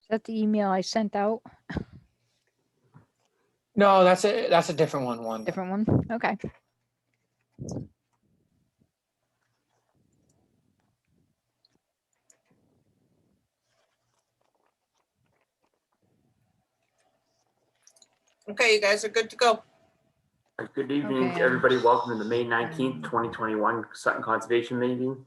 Is that the email I sent out? No, that's a different one. Different one? Okay. Okay, you guys are good to go. Good evening Okay, to everybody. Welcome to the May 19th, 2021 Sutton Conservation Meeting.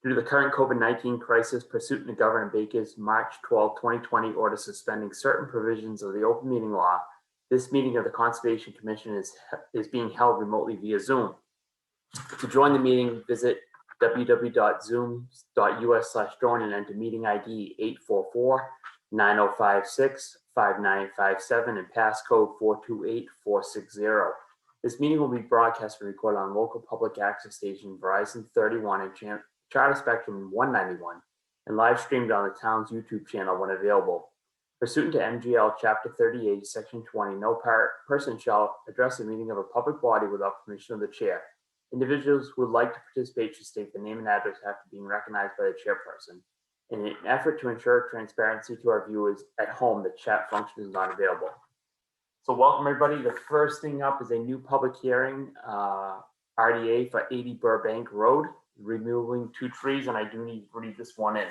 Due to the current COVID-19 crisis, pursuant to Governor Baker's March 12, 2020 order suspending certain provisions of the open meeting law, this meeting of the Conservation Commission is being held remotely via Zoom. To join the meeting, visit www.zoom.us/join and enter meeting ID 844-9056-5957 and passcode 428460. This meeting will be broadcast and recorded on local public access station Verizon 31 and Charter Spectrum 191 and live streamed on the town's YouTube channel when available. Pursuant to MGL Chapter 38, Section 20, no person shall address a meeting of a public body without permission of the chair. Individuals who would like to participate should state the name and address after being recognized by the chairperson. In an effort to ensure transparency to our viewers at home, the chat function is not available. So welcome everybody. The first thing up is a new public hearing, RDA for 80 Burbank Road, removing 2 trees, and I do need to read this one in.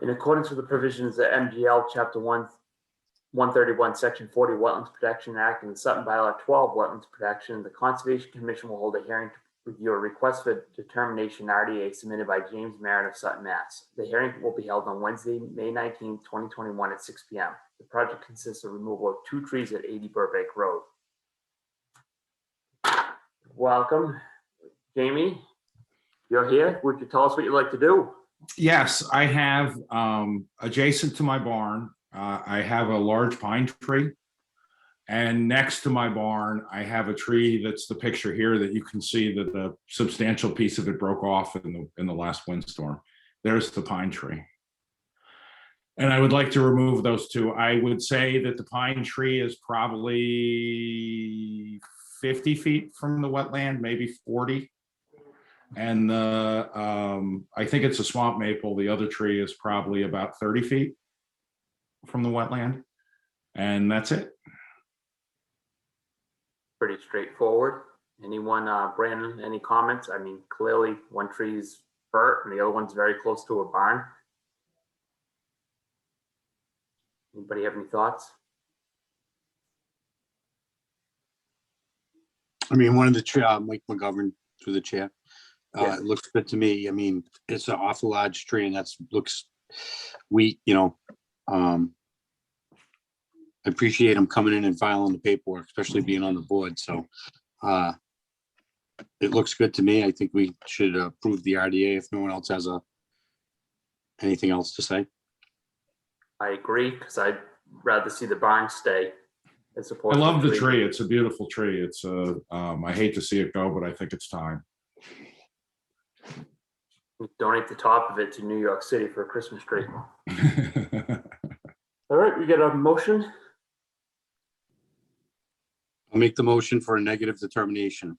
In accordance with the provisions of MGL Chapter 131, Section 40, Wetlands Protection Act, and the Sutton Bylaw 12, Wetlands Protection, the Conservation Commission will hold a hearing to review a request for determination RDA submitted by James Marin of Sutton, Mass. The hearing will be held on Wednesday, May 19, 2021 at 6 p.m. The project consists of removal of 2 trees at 80 Burbank Road. Welcome, Jamie. You're here. Would you tell us what you'd like to do? Yes, I have adjacent to my barn, I have a large pine tree. And next to my barn, I have a tree that's the picture here that you can see that a substantial piece of it broke off in the last windstorm. There's the pine tree. And I would like to remove those 2. I would say that the pine tree is probably 50 feet from the wetland, maybe 40. And I think it's a swamp maple. The other tree is probably about 30 feet from the wetland. And that's it. Pretty straightforward. Anyone, Brandon, any comments? I mean, clearly one tree's hurt and the other one's very close to a barn. Anybody have any thoughts? I mean, one of the tree, Mike McGovern through the chair. Yes. It looks good to me. I mean, it's an awful large tree and looks, I appreciate him coming in and filing the paperwork, especially being on the board. So it looks good to me. I think we should approve the RDA if no one else has anything else to say. I agree, because I'd rather see the barn stay as opposed I to love the tree. It's a beautiful tree. It's I hate to see it go, but I think it's time. Donate the top of it to New York City for a Christmas tree. All right, we get a motion. I'll make the motion for a negative determination.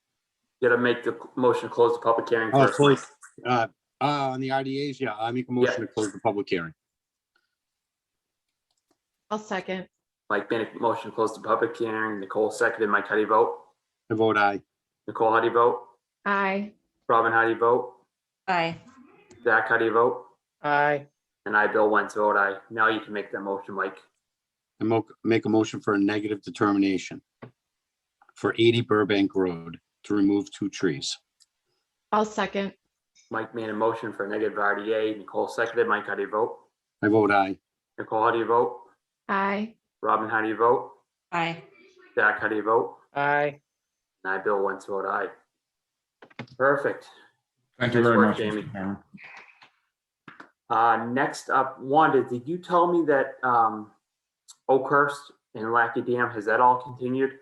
You gotta make the motion to close the public hearing Oh, first. close. On the RDAs, yeah, I make a motion to close the public hearing. I'll second. Mike made a motion to close the public hearing. Nicole seconded. Mike, how do you vote? I vote aye. Nicole, how do you vote? Aye. Robin, how do you vote? Aye. Zach, how do you vote? Aye. And I, Bill Wentz, vote aye. Now you can make that motion, Mike. I make a motion for a negative determination for 80 Burbank Road to remove 2 trees. I'll second. Mike made a motion for a negative RDA. Nicole seconded. Mike, how do you vote? I vote aye. Nicole, how do you vote? Aye. Robin, how do you vote? Aye. Zach, how do you vote? Aye. And I, Bill Wentz, vote aye. Perfect. Thank you Nice very work, much, Jamie. Mr. Chairman. Next up, Wanda, did you tell me that Oakhurst and Lackey Dam, has that all continued?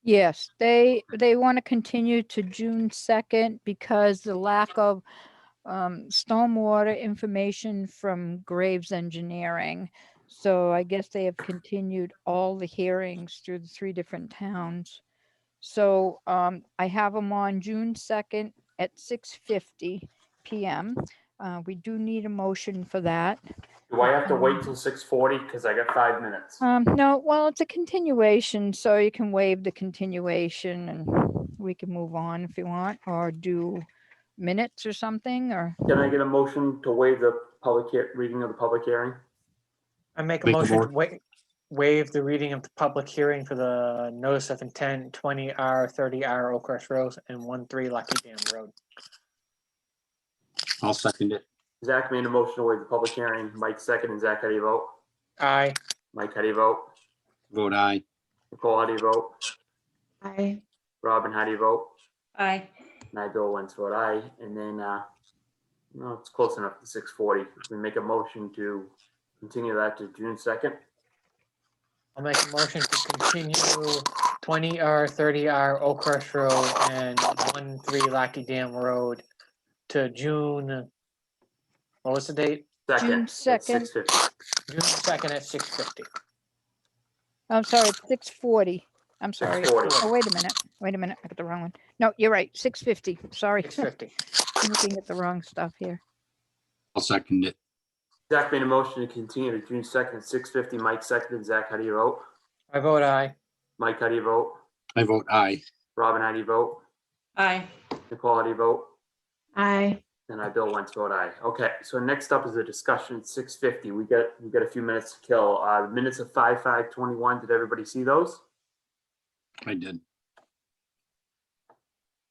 Yes, they want to continue to June 2nd because the lack of stormwater information from Graves Engineering. So I guess they have continued all the hearings through the 3 different towns. So I have them on June 2nd at 6:50 p.m. we do need a motion for that. Do I have to wait till 6:40? Because I got 5 minutes. No, well, it's a continuation, so you can waive the continuation and we can move on if you want, or do minutes or something, or, Can I get a motion to waive the reading of the public hearing? I make a Make a motion to waive the reading of the public hearing for the notice of intent, 20R, 30R Oakhurst Road and 13 Lucky Dam Road. I'll second it. Zach made a motion to waive the public hearing. Mike second, and Zach, how do you vote? Aye. Mike, how do you vote? Vote aye. Nicole, how do you vote? Aye. Robin, how do you vote? Aye. And I, Bill Wentz, vote aye. And then, no, it's close enough to 6:40. We make a motion to continue that to June 2nd. I'll make a motion to continue 20R, 30R Oakhurst Road and 13 Lucky Dam Road to June, what was the date? June 2nd. 6:50. June 2nd at 6:50. I'm sorry, it's 6:40. I'm sorry. 6:40. Oh, wait a minute, I got the wrong one. No, you're right, 6:50, sorry. 6:50. I'm looking at the wrong stuff here. I'll second it. Zach made a motion to continue to June 2nd at 6:50. Mike seconded. Zach, how do you vote? I vote aye. Mike, how do you vote? I vote aye. Robin, how do you vote? Aye. Nicole, how do you vote? Aye. And I, Bill Wentz, vote aye. Okay, so next up is a discussion at 6:50. We got a few minutes to kill. Minutes of 5/5/21. Did everybody see those? I did.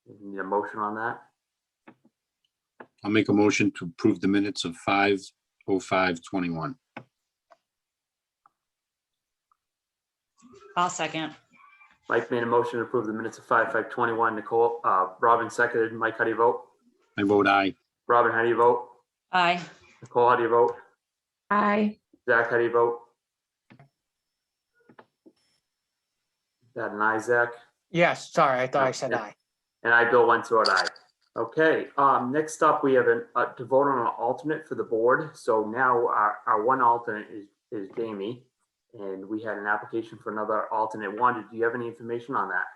We need a motion on that. I'll make a motion to approve the minutes of 5:05:21. I'll second. Mike made a motion to approve the minutes of 5/5/21. Nicole, Robin seconded. Mike, how do you vote? I vote aye. Robin, how do you vote? Aye. Nicole, how do you vote? Aye. Zach, how do you vote? That an aye, Zach? Yes, sorry, I thought I said aye. And I, Bill Wentz, vote aye. Okay, next up, we have to vote on an alternate for the board. So now our one alternate is Jamie, and we had an application for another alternate. Wanda, do you have any information on that?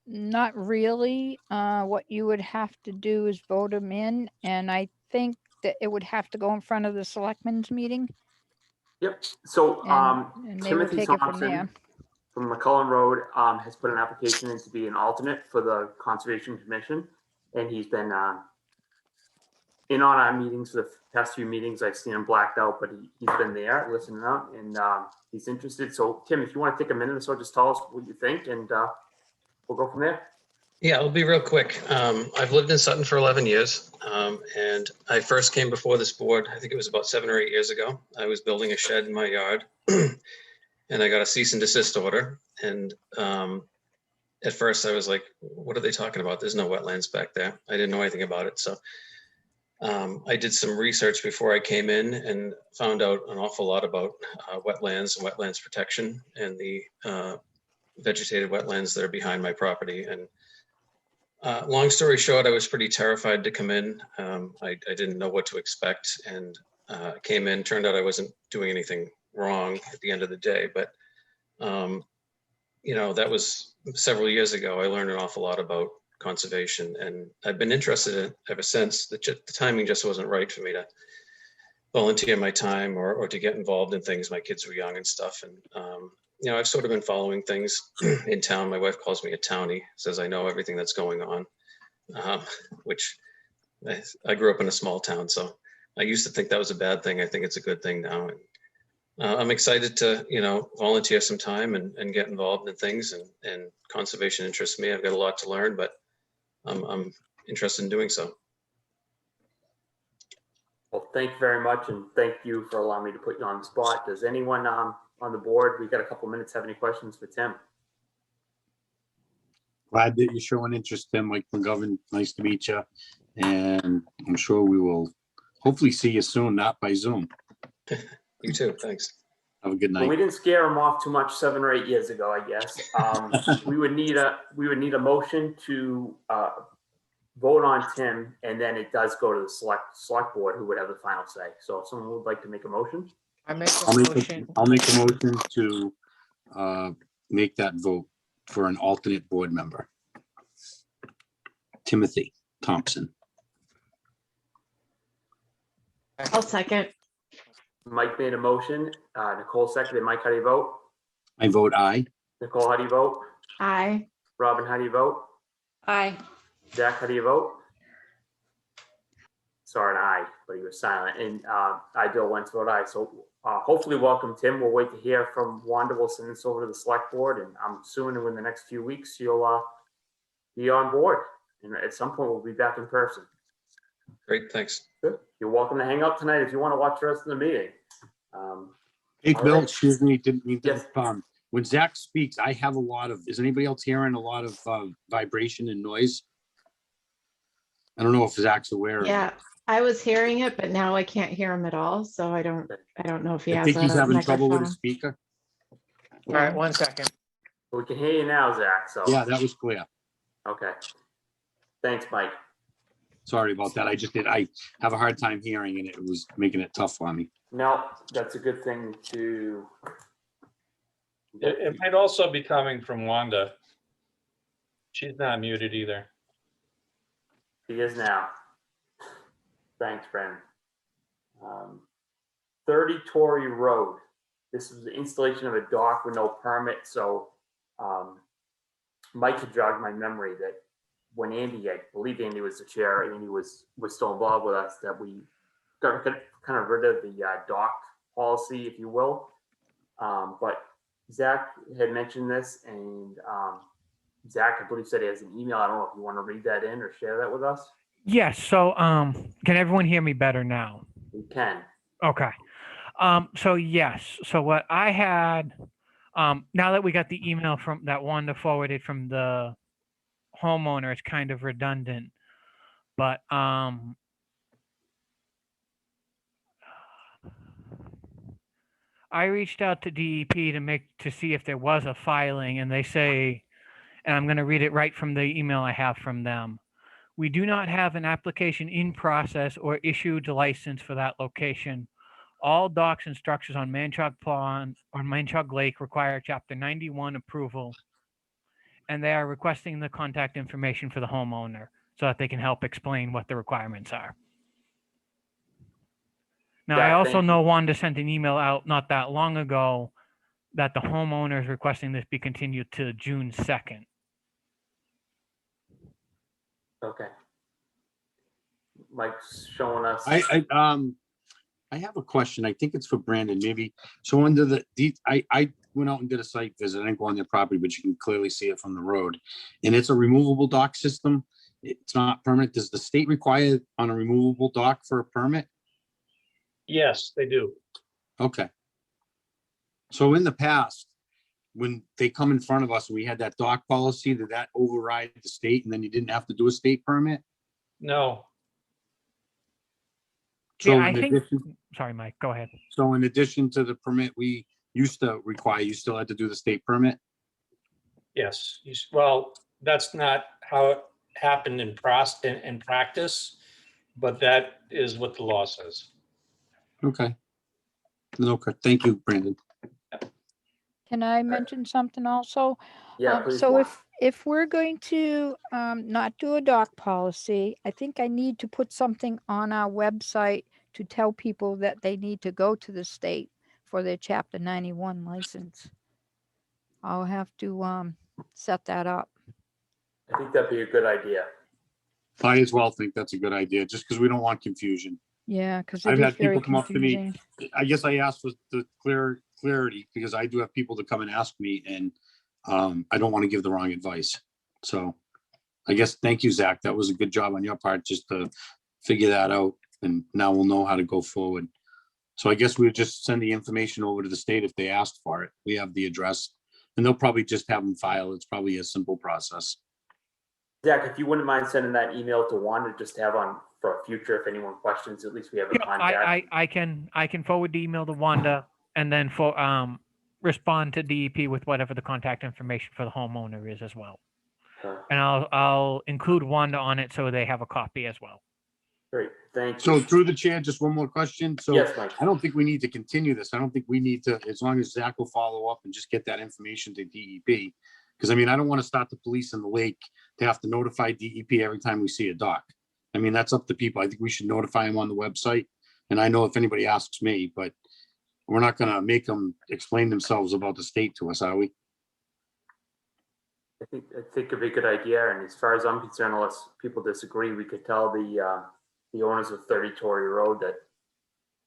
Not really. What you would have to do is vote them in, and I think that it would have to go in front of the selectmen's meeting. Yep, so And they will Timothy take it from Thompson there. from McCullen Road has put an application in to be an alternate for the Conservation Commission. And he's been in on our meetings, the past few meetings. I've seen him blacked out, but he's been there listening up, and he's interested. So Tim, if you want to take a minute or so, just tell us what you think, and we'll go from there. Yeah, it'll be real quick. I've lived in Sutton for 11 years, and I first came before this board, I think it was about 7 or 8 years ago. I was building a shed in my yard, and I got a cease and desist order. And at first I was like, what are they talking about? There's no wetlands back there. I didn't know anything about it. So I did some research before I came in and found out an awful lot about wetlands and wetlands protection and the vegetated wetlands that are behind my property. And long story short, I was pretty terrified to come in. I didn't know what to expect, and came in. Turned out I wasn't doing anything wrong at the end of the day. But, you know, that was several years ago. I learned an awful lot about conservation, and I've been interested in it ever since. The timing just wasn't right for me to volunteer my time or to get involved in things. My kids were young and stuff. And, you know, I've sort of been following things in town. My wife calls me a townie, says I know everything that's going on, which I grew up in a small town. So I used to think that was a bad thing. I think it's a good thing now. And I'm excited to, you know, volunteer some time and get involved in things, and conservation interests me. I've got a lot to learn, but I'm interested in doing so. Well, thank you very much, and thank you for allowing me to put you on the spot. Does anyone on the board, we've got a couple minutes, have any questions for Tim? Glad that you're showing interest, Tim. Mike McGovern, nice to meet you. And I'm sure we will hopefully see you soon, not by Zoom. You too. Thanks. Have a good Well, we night. didn't scare him off too much 7 or 8 years ago, I guess. We would need a motion to vote on Tim, and then it does go to the select board, who would have the final say. So if someone would like to make a motion. I make I'll a make motion. I'll make a motion to make that vote for an alternate board member. Timothy Thompson. I'll second. Mike made a motion. Nicole seconded. Mike, how do you vote? I vote aye. Nicole, how do you vote? Aye. Robin, how do you vote? Aye. Zach, how do you vote? Sorry, an aye, but he was silent. And I, Bill Wentz, vote aye. So hopefully, welcome, Tim. We'll wait to hear from Wanda. We'll send this over to the select board, and I'm assuming in the next few weeks you'll be on board. And at some point, we'll be back in person. Great, thanks. Good. You're welcome to hang out tonight if you want to watch the rest of the meeting. Hey, All Bill, right. excuse me, didn't mean to, Yes. when Zach speaks, I have a lot of, is anybody else hearing a lot of vibration and noise? I don't know if Zach's aware of it. Yeah, I was hearing it, but now I can't hear him at all. So I don't know if he I has think he's a having trouble with microphone. his speaker. All right, 1 second. We can hear you now, Zach. So Yeah, that was clear. okay. Thanks, Mike. Sorry about that. I have a hard time hearing and it was making it tough for me. No, that's a good thing to. It might also be coming from Wanda. She's not muted either. He is now. Thanks, Brandon. 30 Torrey Road. This is the installation of a dock with no permit. So Mike had jogged my memory that when Andy, I believe Andy was the chair, Andy was still involved with us, that we got kind of rid of the dock policy, if you will. But Zach had mentioned this, and Zach, I believe, said he has an email. I don't know if you want to read that in or share that with us. Yes. So, can everyone hear me better now? You can. Okay. So yes. So what I had, now that we got the email from that Wanda forwarded from the homeowner, it's kind of redundant, but, I reached out to DEP to see if there was a filing, and they say, and I'm going to read it right from the email I have from them. We do not have an application in process or issued a license for that location. All docks and structures on Manchog Pond or Manchog Lake require Chapter 91 approval, and they are requesting the contact information for the homeowner so that they can help explain what the requirements are. Now, I Yeah, also thank know Wanda sent an email out not that long ago that the homeowner is requesting this be continued to June 2nd. Okay. Mike's showing us. I have a question. I think it's for Brandon, maybe. So under I went out and did a site visit. I didn't go on their property, but you can clearly see it from the road. And it's a removable dock system. It's not permanent. Does the state require on a removable dock for a permit? Yes, they do. Okay. So in the past, when they come in front of us, we had that dock policy, did that override the state and then you didn't have to do a state permit? No, So Yeah, I in think, addition, sorry, Mike, go ahead. so in addition to the permit we used to require, you still had to do the state permit? yes. Well, that's not how it happened in practice, but that is what the law says. Okay. Okay, thank you, Brandon. Can I mention something also? Yeah, please. So Juan. if we're going to not do a dock policy, I think I need to put something on our website to tell people that they need to go to the state for their Chapter 91 license. I'll have to set that up. I think that'd be a good idea. I as well think that's a good idea, just because we don't want confusion. Yeah, because I've it is had people very come up to me. confusing. I guess I asked for the clarity because I do have people to come and ask me and I don't want to give the wrong advice. So I guess, thank you, Zach. That was a good job on your part just to figure that out. And now we'll know how to go forward. So I guess we'll just send the information over to the state if they asked for it. We have the address and they'll probably just have them file. It's probably a simple process. Zach, if you wouldn't mind sending that email to Wanda, just to have on for a future, if anyone questions, at least we have a Yeah, contact. I can forward the email to Wanda and then respond to DEP with whatever the contact information for the homeowner is as well. And I'll include Wanda on it so they have a copy as well. Great, thank So you. through the chair, just one more question. So Yes, Mike. I don't think we need to continue this. I don't think we need to, as long as Zach will follow up and just get that information to DEP. Because I mean, I don't want to start the police in the lake to have to notify DEP every time we see a dock. I mean, that's up to people. I think we should notify them on the website. And I know if anybody asks me, but we're not gonna make them explain themselves about the state to us, are we? I think it'd be a good idea, and as far as I'm concerned, unless people disagree, we could tell the owners of 30 Torrey Road that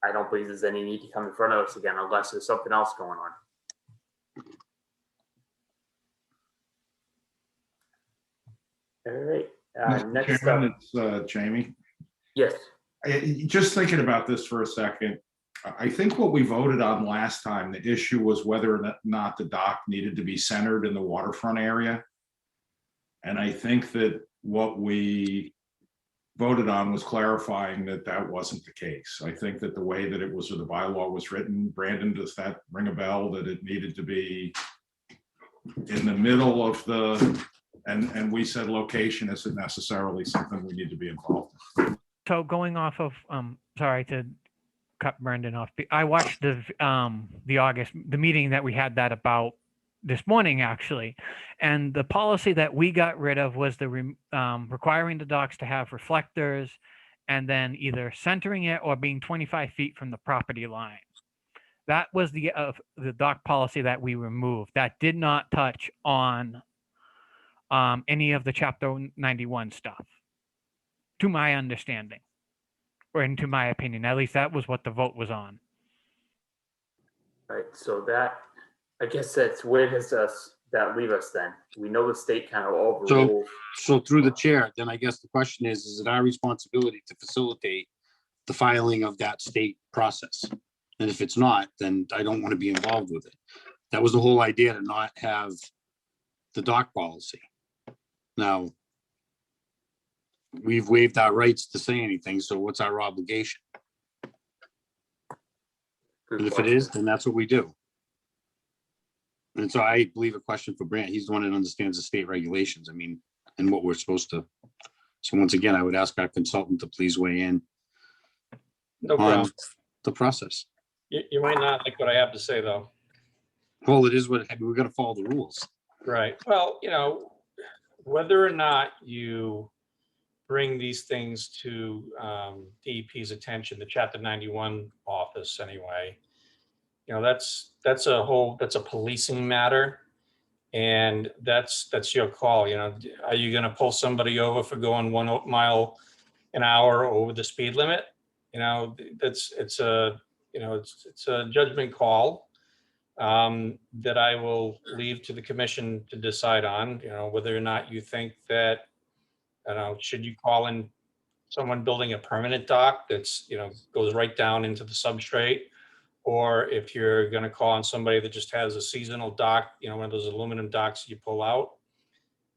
I don't believe there's any need to come in front of us again unless there's something else going on. All right, Mr. next Chairman, up, it's Jamie. yes, Just thinking about this for a second, I think what we voted on last time, the issue was whether or not the dock needed to be centered in the waterfront area. And I think that what we voted on was clarifying that that wasn't the case. I think that the way that it was, or the bylaw was written, Brandon, does that ring a bell, that it needed to be in the middle of the, and we said location isn't necessarily something we need to be involved in. So going off of, sorry to cut Brendan off. I watched the meeting that we had that about this morning actually, and the policy that we got rid of was the requiring the docks to have reflectors, and then either centering it or being 25 feet from the property line. That was the dock policy that we removed. That did not touch on any of the Chapter 91 stuff, to my understanding, or into my opinion. At least that was what the vote was on. all right, so that, I guess that's where does that leave us then? We know the state kind of overruled. So through the chair, then I guess the question is it our responsibility to facilitate the filing of that state process? And if it's not, then I don't want to be involved with it. That was the whole idea, to not have the dock policy. Now, we've waived our rights to say anything, so what's our obligation? Good And if it question. is, then that's what we do. And so I believe a question for Brant. He's the one that understands the state regulations. I mean, and what we're supposed to. So once again, I would ask our consultant to please weigh in No on problem. the process. You might not like what I have to say, though. Well, it is what, we're gonna follow the rules. Right. Well, whether or not you bring these things to DEP's attention, the Chapter 91 office anyway, that's a policing matter. And that's your call. Are you going to pull somebody over for going 1 mile an hour over the speed limit? It's a judgment call that I will leave to the commission to decide on, whether or not you think that, should you call in someone building a permanent dock that's, goes right down into the substrate, or if you're going to call on somebody that just has a seasonal dock, one of those aluminum docks you pull out.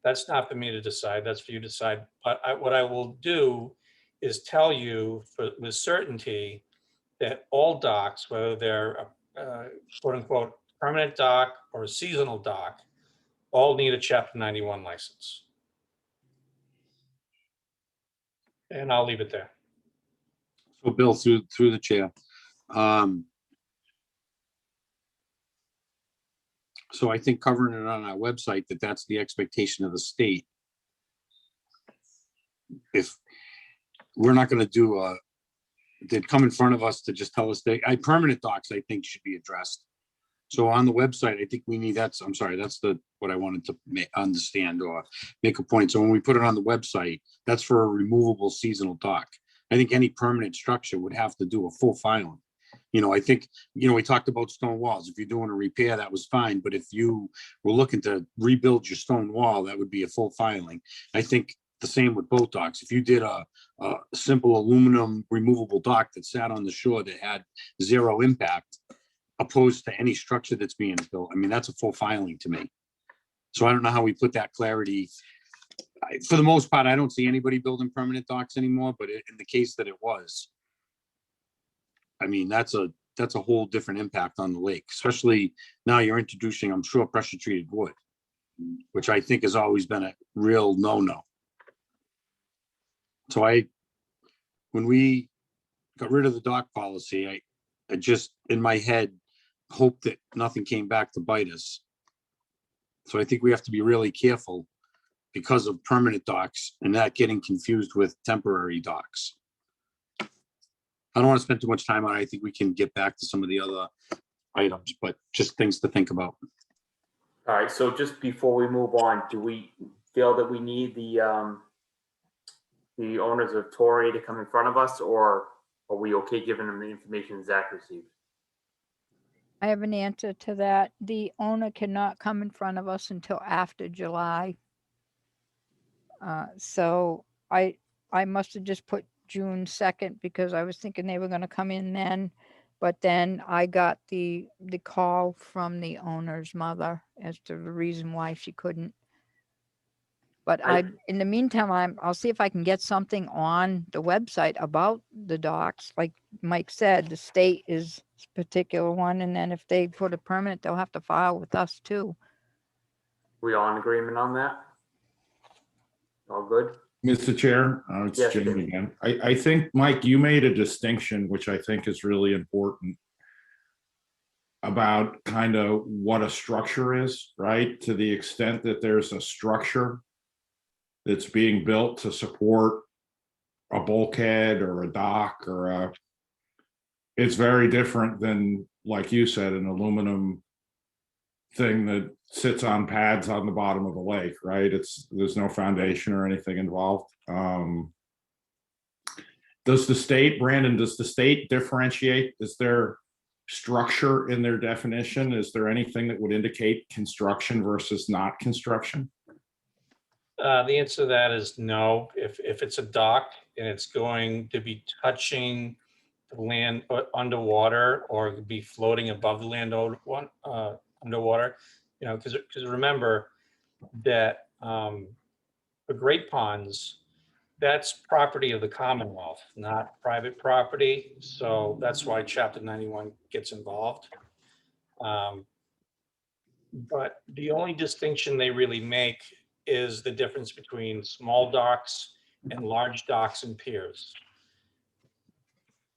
That's not for me to decide. That's for you to decide. But what I will do is tell you with certainty that all docks, whether they're quote unquote permanent dock or a seasonal dock, all need a Chapter 91 license. And I'll leave it there. So Bill, through the chair. So I think covering it on our website, that's the expectation of the state. If we're not gonna do they'd come in front of us to just tell us permanent docks, I think should be addressed. So on the website, I think we need I'm sorry, that's what I wanted to understand or make a point. So when we put it on the website, that's for a removable seasonal dock. I think any permanent structure would have to do a full filing. I think, we talked about stone walls. If you're doing a repair, that was fine. But if you were looking to rebuild your stone wall, that would be a full filing. I think the same with boat docks. If you did a simple aluminum removable dock that sat on the shore that had zero impact, opposed to any structure that's being built, I mean, that's a full filing to me. So I don't know how we put that clarity. For the most part, I don't see anybody building permanent docks anymore, but in the case that it was, I mean, that's a whole different impact on the lake, especially now you're introducing, I'm sure, pressure treated wood, which I think has always been a real no-no. So when we got rid of the dock policy, I just, in my head, hoped that nothing came back to bite us So I think we have to be really careful because of permanent docks and not getting confused with temporary docks. I don't want to spend too much time on it. I think we can get back to some of the other items, but just things to think about. All right, so just before we move on, do we feel that we need the owners of Torrey to come in front of us, or are we okay giving them the information Zach received? I have an answer to that. The owner cannot come in front of us until after July. So I must have just put June 2nd because I was thinking they were going to come in then. But then I got the call from the owner's mother as to the reason why she couldn't. But in the meantime, I'll see if I can get something on the website about the docks. Like Mike said, the state is a particular one, and then if they put a permanent, they'll have to file with us too. We all in agreement on that? All good? Mr. Chair, it's Yes, Jim Jim. again. I think, Mike, you made a distinction, which I think is really important, about kind of what a structure is, right? To the extent that there's a structure that's being built to support a bulkhead or a dock or it's very different than, like you said, an aluminum thing that sits on pads on the bottom of the lake, right? There's no foundation or anything involved. Does the state, Brandon, does the state differentiate? Is there structure in their definition? Is there anything that would indicate construction versus not construction? The answer to that is no. If it's a dock and it's going to be touching the land underwater or be floating above the land underwater, because remember that the Great Ponds, that's property of the Commonwealth, not private property. So that's why Chapter 91 gets involved. But the only distinction they really make is the difference between small docks and large docks and piers.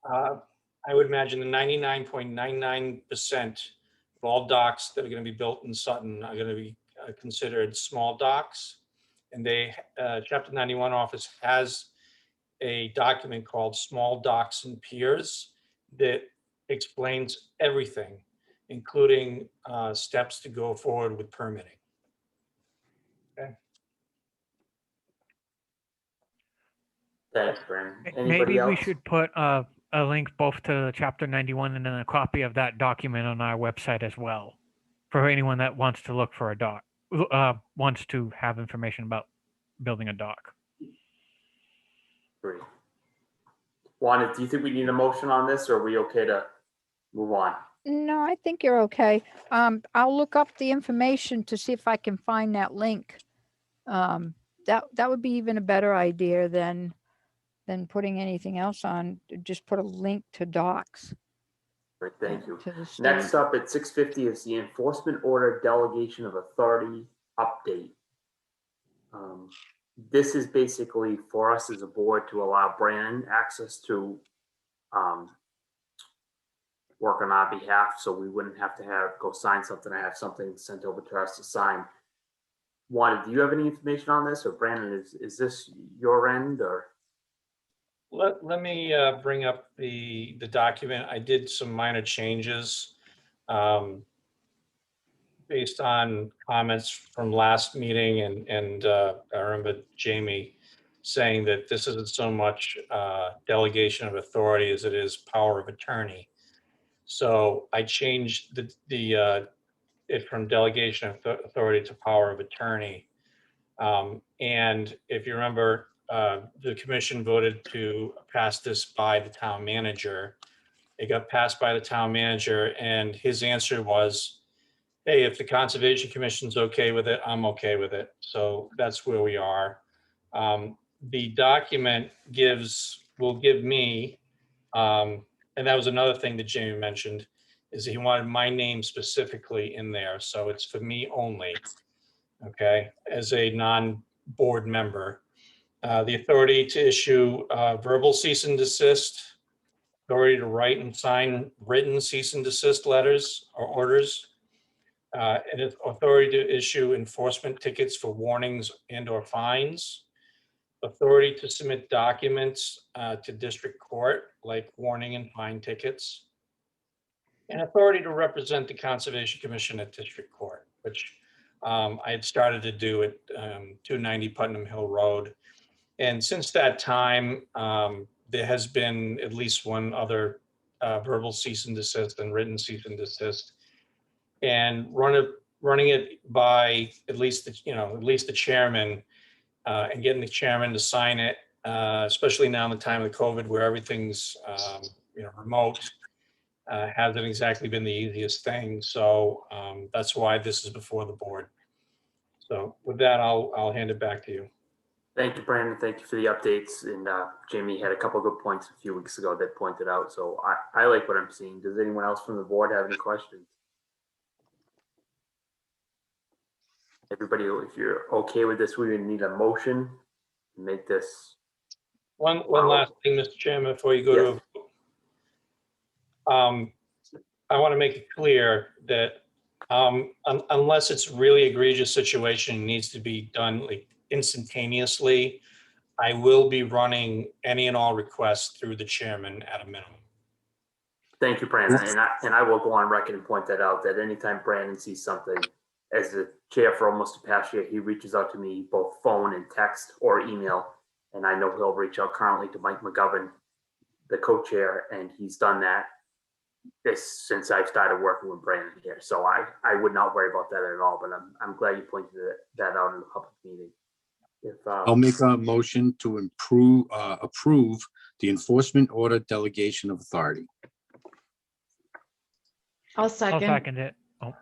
I would imagine the 99.99% of all docks that are going to be built in Sutton are going to be considered small docks. And Chapter 91 office has a document called Small Docks and Piers that explains everything, including steps to go forward with permitting. Okay. Thanks, Brandon. Anybody Maybe else? we should put a link both to Chapter 91 and then a copy of that document on our website as well, for anyone that wants to look for a dock, wants to have information about building a dock. Great. Wanda, do you think we need a motion on this, or are we okay to move on? No, I think you're okay. I'll look up the information to see if I can find that link. That would be even a better idea than putting anything else on. Just put a link to docs. Great, thank you. To the state. Next up at 6:50 is the enforcement order delegation of authority update. This is basically for us as a board to allow Brandon access to work on our behalf, so we wouldn't have to go sign something or have something sent over to us to sign. Wanda, do you have any information on this, or Brandon, is this your end, or? Let me bring up the document. I did some minor changes based on comments from last meeting, and I remember Jamie saying that this isn't so much delegation of authority as it is power of attorney. So I changed it from delegation of authority to power of attorney. And if you remember, the commission voted to pass this by the town manager. It got passed by the town manager, and his answer was, hey, if the Conservation Commission's okay with it, I'm okay with it. So that's where we are. The document will give me, and that was another thing that Jamie mentioned, is he wanted my name specifically in there. So it's for me only, okay, as a non-board member. The authority to issue verbal cease and desist, authority to write and sign written cease and desist letters or orders, and its authority to issue enforcement tickets for warnings and or fines, authority to submit documents to district court, like warning and fine tickets, and authority to represent the Conservation Commission at district court, which I had started to do at 290 Putnam Hill Road. And since that time, there has been at least one other verbal cease and desist and written cease and desist. And running it by at least the chairman, and getting the chairman to sign it, especially now in the time of COVID where everything's remote, hasn't exactly been the easiest thing. So that's why this is before the board. So with that, I'll hand it back to you. Thank you, Brandon. Thank you for the updates. And Jamie had a couple of good points a few weeks ago that pointed out. So I like what I'm seeing. Does anyone else from the board have any questions? Everybody, if you're okay with this, we need a motion to make this. One last thing, Mr. Chairman, before you go Yes. to, I want to make it clear that unless it's really egregious situation needs to be done like instantaneously, I will be running any and all requests through the chairman at a minimum. Thank you, Brandon. And I will go on record and point that out, that anytime Brandon sees something, as the chair for almost the past year, he reaches out to me both phone and text or email. And I know he'll reach out currently to Mike McGovern, the co-chair, and he's done that since I've started working with Brandon here. So I would not worry about that at all, but I'm glad you pointed that out in the public meeting. I'll make a motion to approve the enforcement order delegation of authority. I'll I'll second. second it. Oh,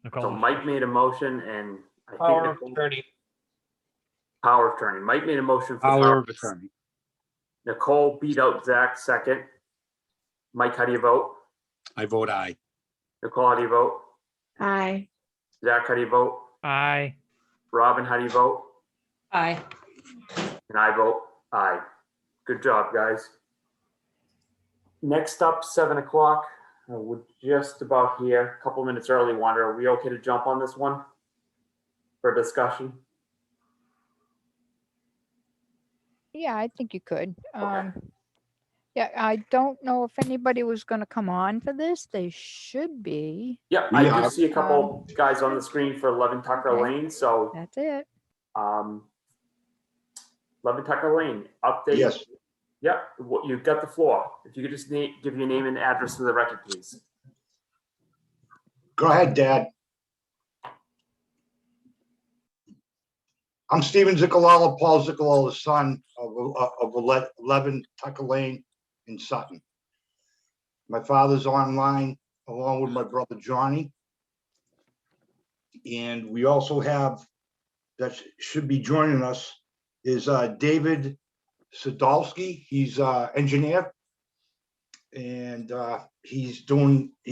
Nicole. So Mike made a motion, and I Power think of attorney. power of attorney. Mike made a motion for Power of attorney. Nicole beat out Zach second. Mike, how do you vote? I vote aye. Nicole, how do you vote? Aye. Zach, how do you vote? Aye. Robin, how do you vote? Aye. And I vote aye. Good job, guys. Next up, 7 o'clock. We're just about here, a couple minutes early, Wanda. Are we okay to jump on this one for discussion? Yeah, I think you could. Okay. Yeah, I don't know if anybody was going to come on for this. They should be. Yeah, We I are. do see a couple guys on the screen for 11 Tucker Okay. Lane. So That's it. 11 Tucker Lane, update. Yes. Yeah, you've got the floor. If you could just give your name and address for the record, please. Go ahead, Dad. I'm Steven Ziccolalla, Paul Ziccollalla's son of 11 Tucker Lane in Sutton. My father's online along with my brother Johnny. And we also have, that should be joining us, is David Sadolski. He's an engineer. And he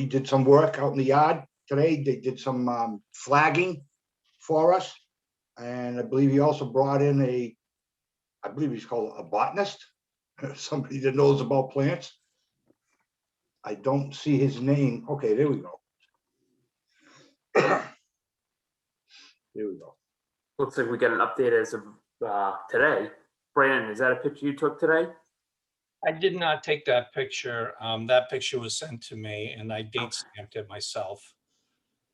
did some work out in the yard today. They did some flagging for us. And I believe he also brought in I believe he's called a botanist, somebody that knows about plants. I don't see his name. Okay, there we go. There we go. Looks like we got an update as of today. Brandon, is that a picture you took today? I did not take that picture. That picture was sent to me and I date stamped it myself.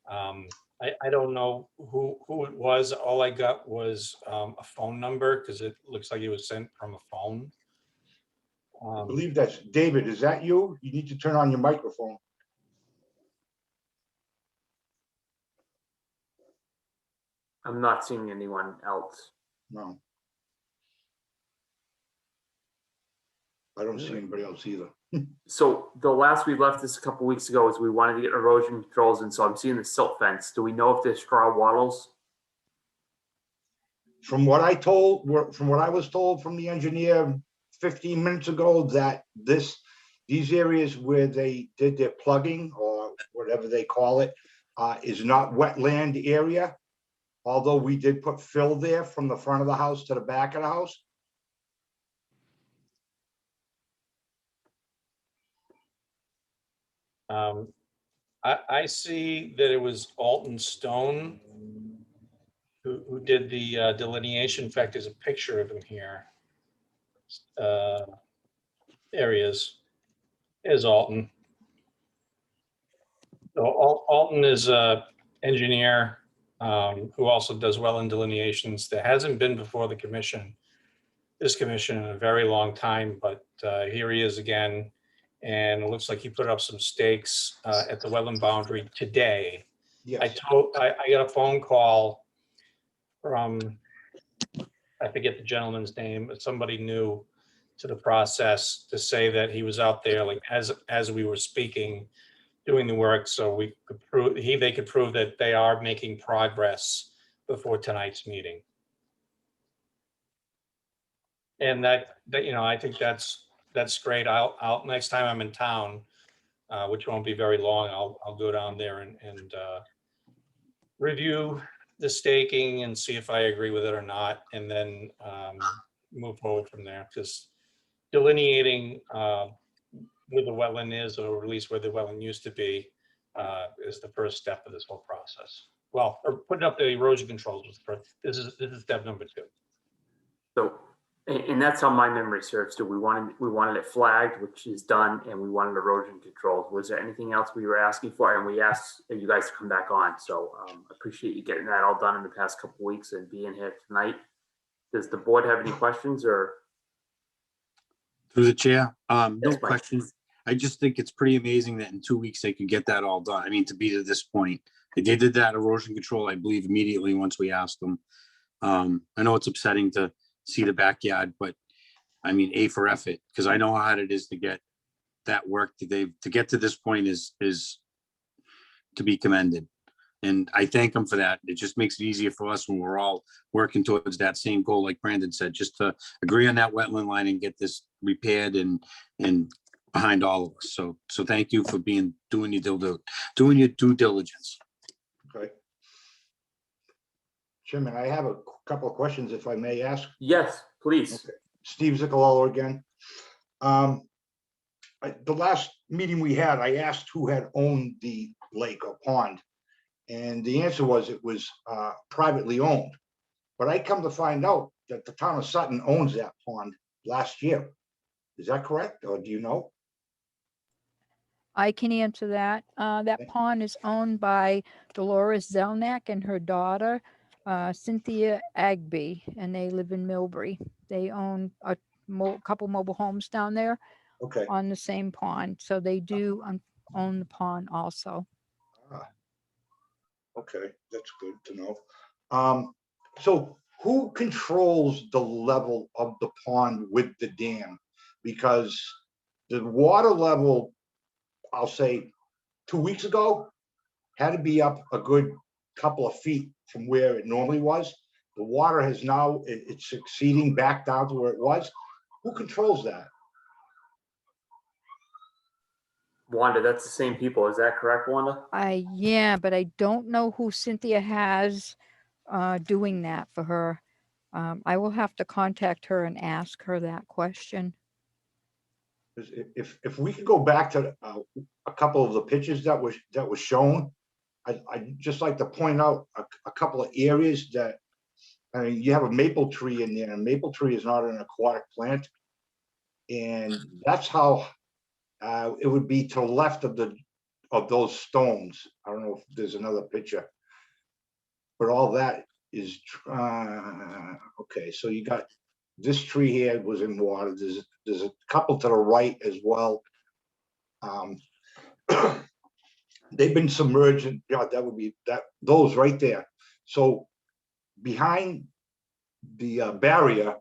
I don't know who it was. All I got was a phone number because it looks like it was sent from a phone. I believe that's David. Is that you? You need to turn on your microphone. I'm not seeing anyone else. No. I don't see anybody else either. So the last we left this a couple weeks ago is we wanted to get erosion controls, and so I'm seeing the silt fence. Do we know if there's straw wattles? From what I was told from the engineer 15 minutes ago, that these areas where they did their plugging or whatever they call it is not wetland area. Although we did put fill there from the front of the house to the back of the house. I see that it was Alton Stone who did the delineation. In fact, there's a picture of him here. There he is. There's Alton. So Alton is a engineer who also does wetland delineations. That hasn't been before the commission, this commission, in a very long time, but here he is again. And it looks like he put up some stakes at the wetland boundary today. I Yes, got a phone call from, I forget the gentleman's name, but somebody new to the process to say that he was out there like as we were speaking, doing the work, so we could prove, they could prove that they are making progress before tonight's meeting. And that, you know, I think that's great. I'll next time I'm in town, which won't be very long, I'll go down there and review the staking and see if I agree with it or not, and then move forward from there. Because delineating where the wetland is, or at least where the wetland used to be, is the first step of this whole process. Well, or putting up the erosion controls was the first. This is step number 2. So, and that's how my memory serves too. We wanted it flagged, which is done, and we wanted erosion controls. Was there anything else we were asking for? And we asked you guys to come back on. So appreciate you getting that all done in the past couple of weeks and being here tonight. Does the board have any questions or? Through the chair, no Yes, Mike. questions. I just think it's pretty amazing that in 2 weeks they could get that all done. I mean, to be to this point, they did that erosion control, I believe, immediately once we asked them. I know it's upsetting to see the backyard, but I mean, A for effort, because I know how hard it is to get that work to get to this point is to be commended. And I thank them for that. It just makes it easier for us when we're all working towards that same goal, like Brandon said, just to agree on that wetland line and get this repaired and behind all of us. So thank you for doing your due diligence. okay. Chairman, I have a couple of questions, if I may ask. Yes, please. Okay. Steve Ziccolello again. The last meeting we had, I asked who had owned the lake or pond, and the answer was it was privately owned. But I come to find out that the town of Sutton owns that pond last year. Is that correct, or do you know? I can answer that. That Okay. pond is owned by Dolores Zelnick and her daughter, Cynthia Agby, and they live in Millbury. They own a couple mobile homes down there Okay. on the same pond. So they do own the pond also. Okay, that's good to know. So who controls the level of the pond with the dam? Because the water level, I'll say 2 weeks ago, had to be up a good couple of feet from where it normally was. The water has now, it's exceeding back down to where it was. Who controls that? Wanda, that's the same people. Is that correct, Wanda? Yeah, but I don't know who Cynthia has doing that for her. I will have to contact her and ask her that question. 'Cause if we could go back to a couple of the pictures that was shown, I'd just like to point out a couple of areas that, I mean, you have a maple tree in there, and maple tree is not an aquatic plant. And that's how it would be to the left of those stones. I don't know if there's another picture, but all that is okay. So you got this tree here was in water. There's a couple to the right as well. They've been submerged. Yeah, that would be those right there. So behind the barrier,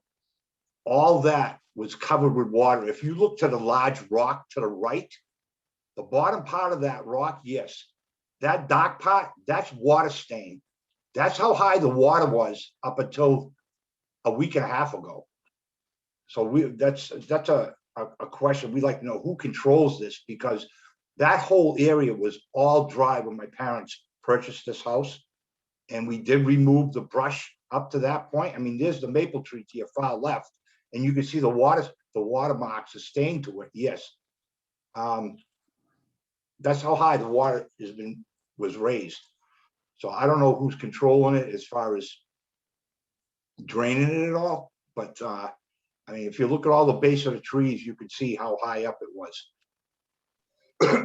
all that was covered with water. If you look to the large rock to the right, the bottom part of that rock, yes, that dark part, that's water stain. That's how high the water was up until a week and a half ago. So that's a question we'd like to know, who controls this, because that whole area was all dry when my parents purchased this house. And we did remove the brush up to that point. I mean, there's the maple tree to your far left, and you can see the water marks are stained to it. Yes. that's how high the water was raised. So I don't know who's controlling it as far as draining it at all, but I mean, if you look at all the base of the trees, you can see how high up it was.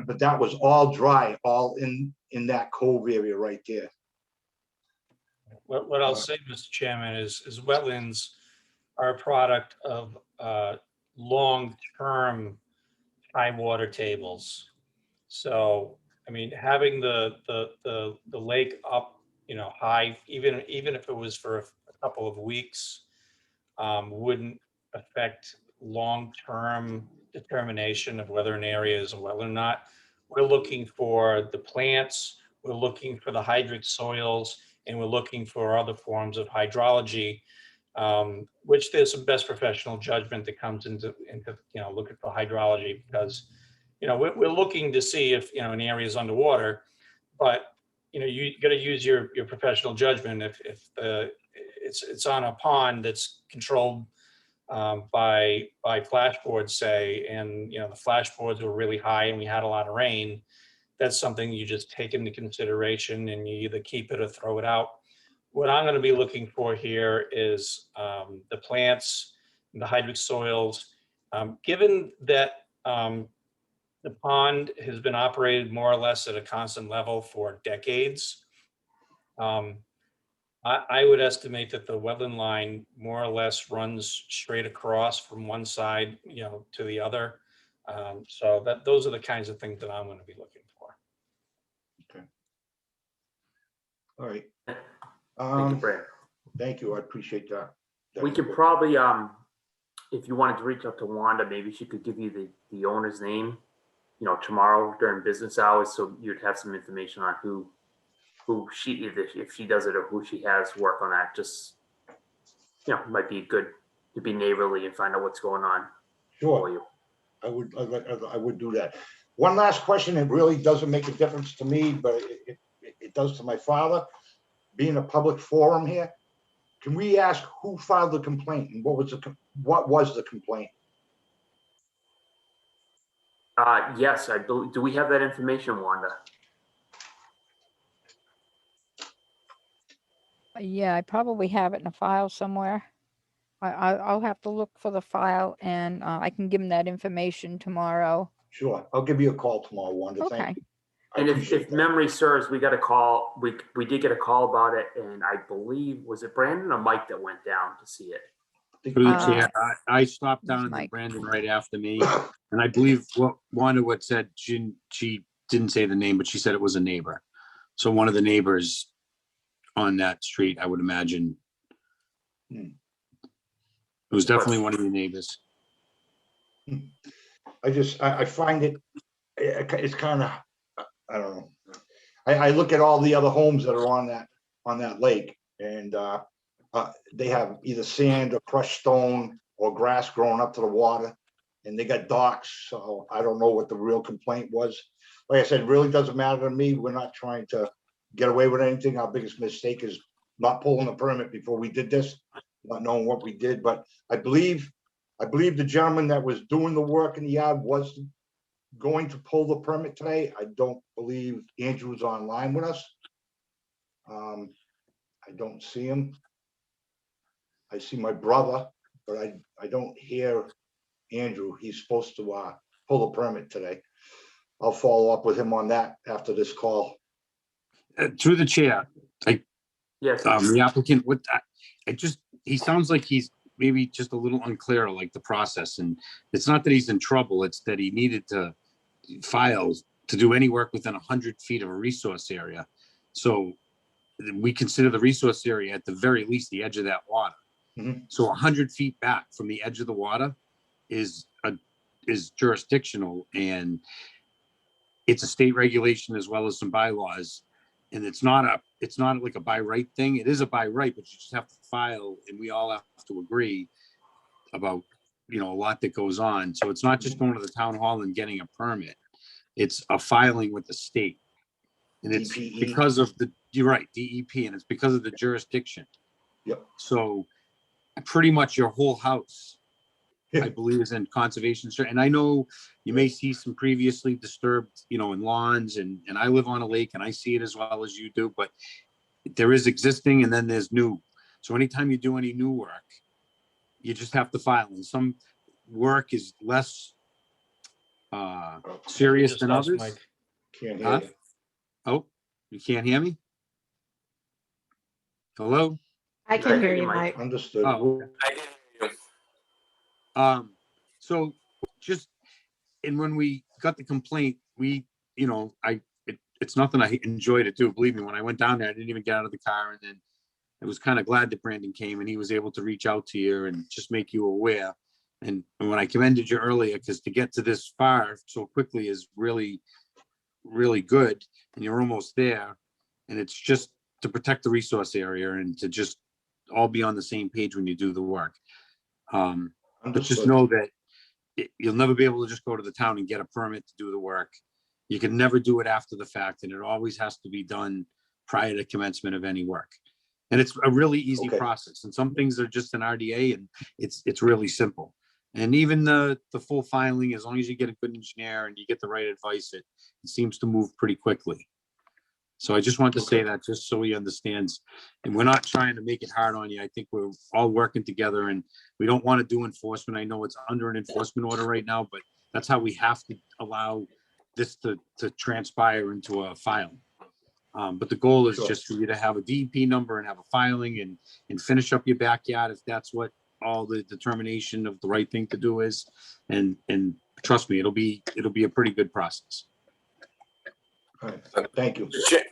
But that was all dry, all in that cove area right there. What I'll say, Mr. Chairman, is wetlands are a product of long-term high water tables. So, I mean, having the lake up, high, even if it was for a couple of weeks, wouldn't affect long-term determination of whether an area is a wetland or not. We're looking for the plants, we're looking for the hydric soils, and we're looking for other forms of hydrology, which there's some best professional judgment that comes into look at the hydrology, because we're looking to see if an area is underwater, but you got to use your professional judgment. If it's on a pond that's controlled by flashboards, say, and the flashboards were really high and we had a lot of rain, that's something you just take into consideration and you either keep it or throw it out. What I'm going to be looking for here is the plants, the hydric soils. Given that the pond has been operated more or less at a constant level for decades, I would estimate that the wetland line more or less runs straight across from one side, to the other. So those are the kinds of things that I'm going to be looking for. All right. Thank you, Brad. Thank you. I appreciate that. We could probably, if you wanted to reach out to Wanda, maybe she could give you the owner's name, tomorrow during business hours, so you'd have some information on who she, either if she does it or who she has work on that. Just, might be good to be neighborly and find out what's going on for Sure, you. I would do that. One last question. It really doesn't make a difference to me, but it does to my father. Being a public forum here, can we ask who filed the complaint and what was the complaint? Yes, I believe. Do we have that information, Wanda? Yeah, I probably have it in a file somewhere. I'll have to look for the file, and I can give him that information tomorrow. Sure, I'll give you a call tomorrow, Wanda. Okay. Thank you. I And appreciate if that. memory serves, we got a call. We did get a call about it, and I believe, was it Brandon or Mike that went down to see it? Through the chair, I stopped Who's down and then Mike? Brandon right after me. And I believe what Wanda would said, she didn't say the name, but she said it was a neighbor. So one of the neighbors on that street, I would imagine. Hmm. It was definitely one of the neighbors. I find it's kind of, I don't know. I look at all the other homes that are on that lake, and they have either sand or crushed stone or grass growing up to the water, and they got docks. So I don't know what the real complaint was. Like I said, it really doesn't matter to me. We're not trying to get away with anything. Our biggest mistake is not pulling the permit before we did this, not knowing what we did. But I believe the gentleman that was doing the work in the yard was going to pull the permit today. I don't believe Andrew's online with us. I don't see him. I see my brother, but I don't hear Andrew. He's supposed to pull the permit today. I'll follow up with him on that after this call. Through the chair, Yes. the applicant, he sounds like he's maybe just a little unclear, like the process. And it's not that he's in trouble, it's that he needed to file to do any work within 100 feet of a resource area. So we consider the resource area at the very least the edge of that water. Mhm. So 100 feet back from the edge of the water is jurisdictional, and it's a state regulation as well as some bylaws. And it's not like a by right thing. It is a by right, but you just have to file, and we all have to agree about, a lot that goes on. So it's not just going to the town hall and getting a permit. It's a filing with the state. And it's DPE. because of you're right, DEP, and it's because of the jurisdiction. Yep. So pretty much your whole house I believe is in conservation. And I know you may see some previously disturbed, in lawns, and I live on a lake and I see it as well as you do, but there is existing and then there's new. So anytime you do any new work, you just have to file, and some work is less serious Just than lost others. Mike. Can't hear Huh? you. Oh, you can't hear me? Hello? I can hear you, Mike. Understood. Oh, I can hear you. so just, and when we got the complaint, it's nothing I enjoy to do. Believe me, when I went down there, I didn't even get out of the car, and then I was kind of glad that Brandon came and he was able to reach out to you and just make you aware. And when I commended you earlier, because to get to this far so quickly is really, really good, and you're almost there. And it's just to protect the resource area and to just all be on the same page when you do the work. But just Understood. know that you'll never be able to just go to the town and get a permit to do the work. You can never do it after the fact, and it always has to be done prior to commencement of any work. And it's a really easy Okay. process. And some things are just an RDA, and it's really simple. And even the full filing, as long as you get a good engineer and you get the right advice, it seems to move pretty quickly. So I just want to say Okay. that just so he understands. And we're not trying to make it hard on you. I think we're all working together, and we don't want to do enforcement. I know it's under an enforcement order right now, but that's how we have to allow this to transpire into a filing. But the goal is Sure. just for you to have a DEP number and have a filing and finish up your backyard if that's what all the determination of the right thing to do is. And trust me, it'll be a pretty good process. All right. Thank you.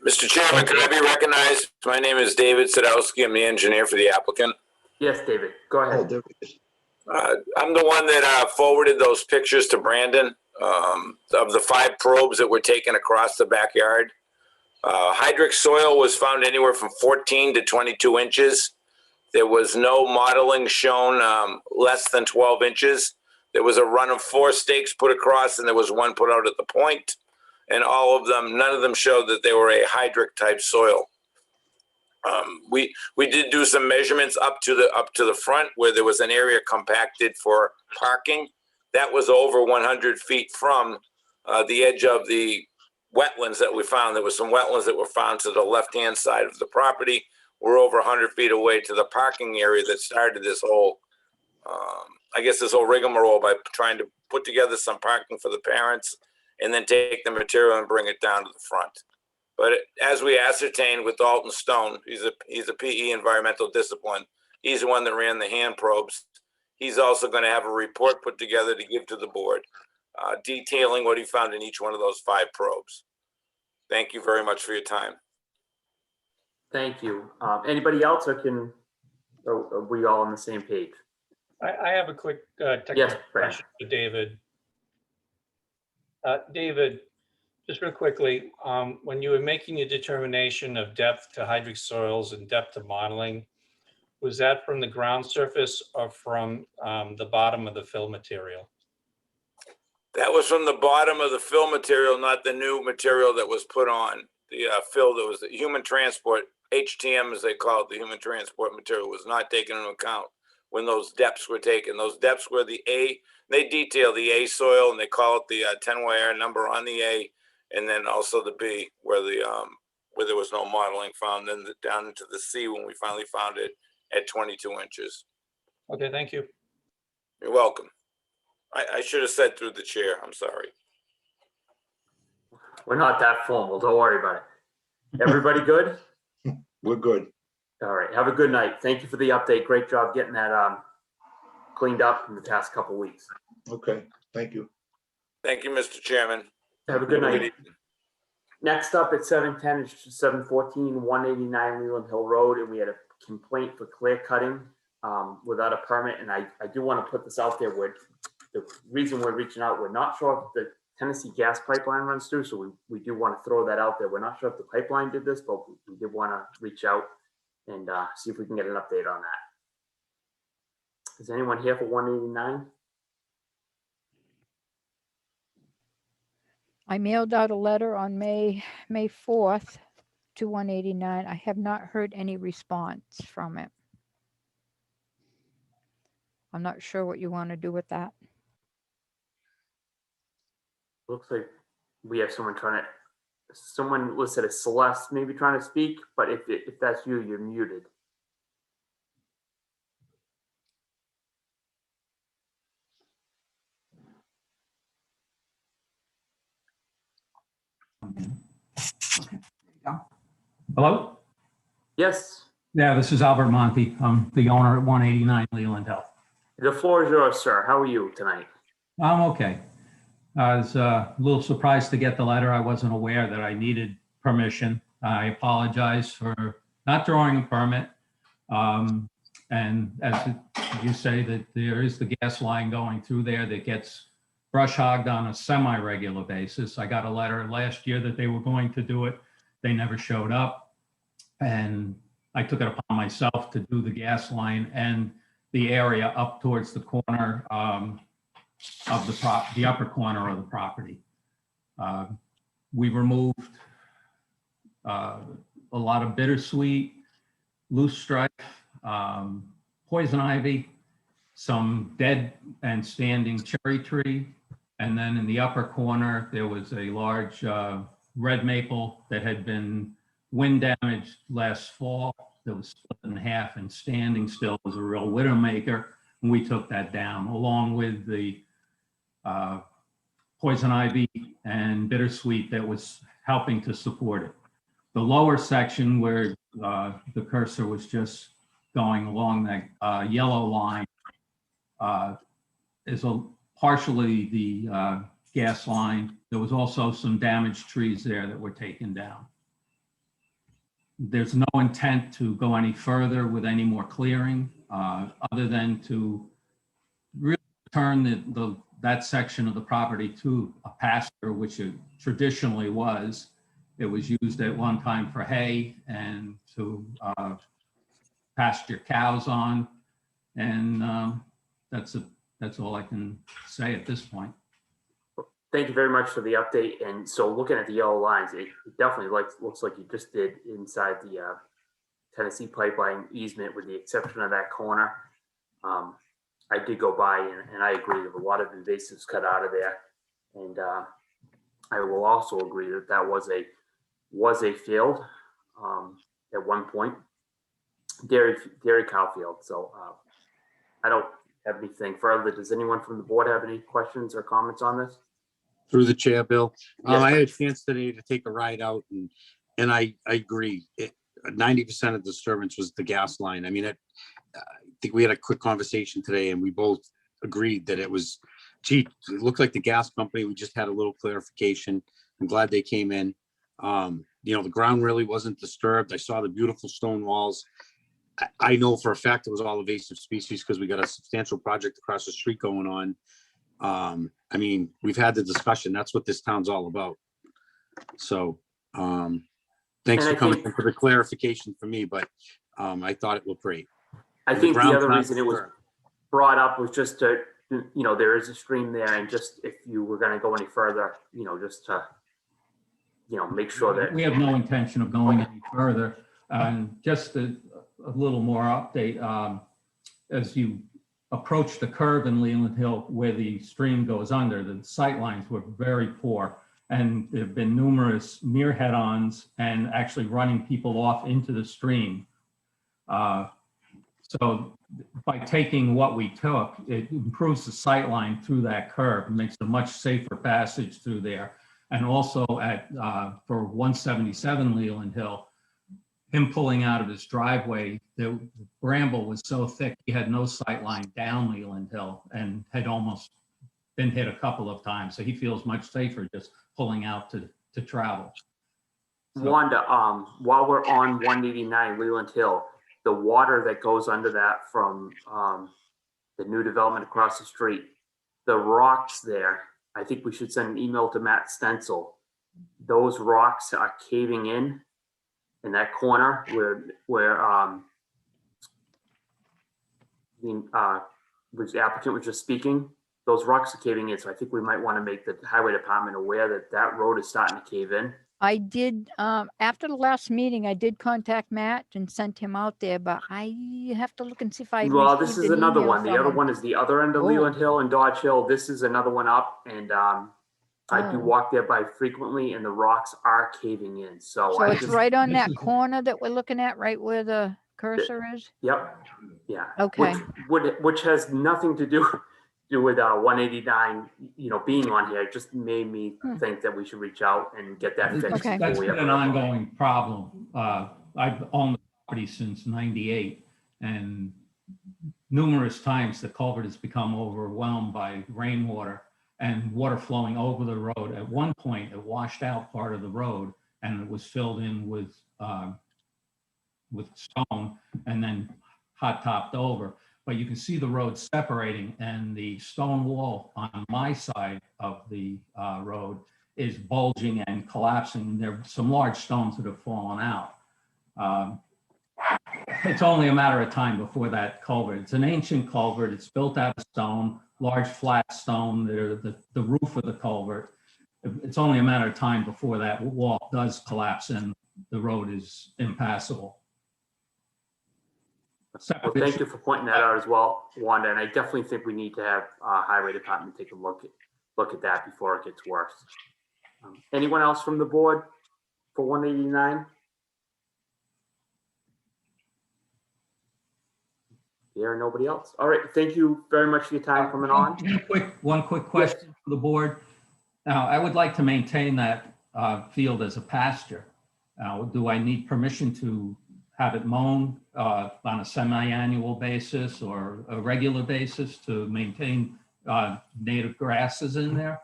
Mr. Chairman, could I be recognized? My name is David Sadowski. I'm the engineer for the applicant. Yes, David, go Oh, ahead. there it is. I'm the one that forwarded those pictures to Brandon of the 5 probes that were taken across the backyard. Hydric soil was found anywhere from 14 to 22 inches. There was no modeling shown less than 12 inches. There was a run of 4 stakes put across, and there was one put out at the point. And all of them, none of them showed that they were a hydric type soil. We did do some measurements up to the front where there was an area compacted for parking. That was over 100 feet from the edge of the wetlands that we found. There was some wetlands that were found to the left-hand side of the property. We're over 100 feet away to the parking area that started this whole, this whole rigmarole by trying to put together some parking for the parents and then take the material and bring it down to the front. But as we ascertained with Dalton Stone, he's a PE environmental discipline. He's the one that ran the hand probes. He's also going to have a report put together to give to the board, detailing what he found in each one of those 5 probes. Thank you very much for your time. Thank you. Anybody else, or are we all on the same page? I have a quick Yes, technical Brad. question for David. David, just real quickly, when you were making a determination of depth to hydric soils and depth to modeling, was that from the ground surface or from the bottom of the fill material? That was from the bottom of the fill material, not the new material that was put on. The fill that was the human transport, HTM as they call it, the human transport material, was not taken into account when those depths were taken. Those depths were the A, they detail the A soil and they call it the 10-wire number on the A, and then also the B where there was no modeling found, then down into the C when we finally found it at 22 inches. Okay, thank you. You're welcome. I should have said through the chair. I'm sorry. We're not that formal, don't worry about it. Everybody good? We're good. All right, have a good night. Thank you for the update. Great job getting that cleaned up in the past couple weeks. Okay, thank you. Thank you, Mr. Chairman. Have a good night. evening. Next up at 710 is 714 189 Leland Hill Road, and we had a complaint for clear cutting without a permit. And I do want to put this out there. The reason we're reaching out, we're not sure if the Tennessee gas pipeline runs through, so we do want to throw that out there. We're not sure if the pipeline did this, but we did want to reach out and see if we can get an update on that. Is anyone here for 189? I mailed out a letter on May 4th to 189. I have not heard any response from it. I'm not sure what you want to do with that. Looks like we have someone listed as Celeste maybe trying to speak, but if that's you, you're muted. Hello? Yes, Yeah, this is Albert Monte. I'm the owner at 189 Leland Hill. the floor is yours, sir. How are you tonight? I'm okay. I was a little surprised to get the letter. I wasn't aware that I needed permission. I apologize for not drawing a permit. And as you say, that there is the gas line going through there that gets brush hogged on a semi-regular basis. I got a letter last year that they were going to do it. They never showed up. And I took it upon myself to do the gas line and the area up towards the corner of the upper corner of the property. We removed a lot of bittersweet, loose strife, poison ivy, some dead and standing cherry tree. And then in the upper corner, there was a large red maple that had been wind damaged last fall. That was split in half and standing still was a real widowmaker. And we took that down along with the poison ivy and bittersweet that was helping to support it. The lower section where the cursor was just going along that yellow line is partially the gas line. There was also some damaged trees there that were taken down. There's no intent to go any further with any more clearing other than to really turn that section of the property to a pasture, which it traditionally was. It was used at one time for hay and to pasture cows on. And that's all I can say at this point. Thank you very much for the update. And so looking at the yellow lines, it definitely looks like you just did inside the Tennessee pipeline easement with the exception of that corner. I did go by and I agree with a lot of invasives cut out of there. And I will also agree that that was a field at one point, dairy cow field. So I don't have anything further. Does anyone from the board have any questions or comments on this? Through the chair, Bill. Yes, I had a chance today to take a ride out and I agree. 90% of the disturbance was the gas line. I mean, I think we had a quick conversation today and we both agreed that it was, gee, it looked like the gas company. We just had a little clarification. I'm glad they came in. The ground really wasn't disturbed. I saw the beautiful stone walls. I know for a fact it was all invasive species because we got a substantial project across the street going on. I mean, we've had the discussion. That's what this town's all about. So thanks for coming in for the clarification for me, but I thought it looked great. I think the other reason it was brought up was just to, there is a stream there and just if you were going to go any further, just to, make sure that. We have no intention of going any further. And just a little more update, as you approach the curve in Leland Hill where the stream goes under, the sight lines were very poor. And there have been numerous near head-ons and actually running people off into the stream. So by taking what we took, it improves the sight line through that curve and makes a much safer passage through there. And also for 177 Leland Hill, him pulling out of his driveway, the bramble was so thick, he had no sight line down Leland Hill and had almost been hit a couple of times. So he feels much safer just pulling out to travel. So, Wanda, while we're on 189 Leland Hill, the water that goes under that from the new development across the street, the rocks there, I think we should send an email to Matt Stencil. Those rocks are caving in that corner where the applicant was just speaking. Those rocks are caving in, so I think we might want to make the highway department aware that that road is starting to cave in. I did, after the last meeting, I did contact Matt and sent him out there, but I have to look and see if I Well, this received is an another email one. The from other him. one is the other end of Oh. Leland Hill and Dodge Hill. This is another one up, and I do Oh. walk there by frequently, and the rocks are caving in. So So I it's just, right on this that is- corner that we're looking at, right where the cursor is? yep, yeah. Okay. Which has nothing to do with 189, being on here. It just made me think that we should reach out and get that fixed. Okay. before That's we been ever an move on. ongoing problem. I've owned the property since '98, and numerous times the culvert has become overwhelmed by rainwater and water flowing over the road. At one point, it washed out part of the road and it was filled in with stone and then hot topped over. But you can see the road separating, and the stone wall on my side of the road is bulging and collapsing. There are some large stones that have fallen out. It's only a matter of time before that culvert. It's an ancient culvert. It's built out of stone, large flat stone, the roof of the culvert. It's only a matter of time before that wall does collapse and the road is impassable. Well, thank you for pointing that out as well, Wanda. And I definitely think we need to have highway department take a look at that before it gets worse. Anyone else from the board for 189? There, nobody else. All right. Thank you very much for your time coming on. One quick question for the board. Now, I would like to maintain that field as a pasture. Do I need permission to have it mown on a semi-annual basis or a regular basis to maintain native grasses in there?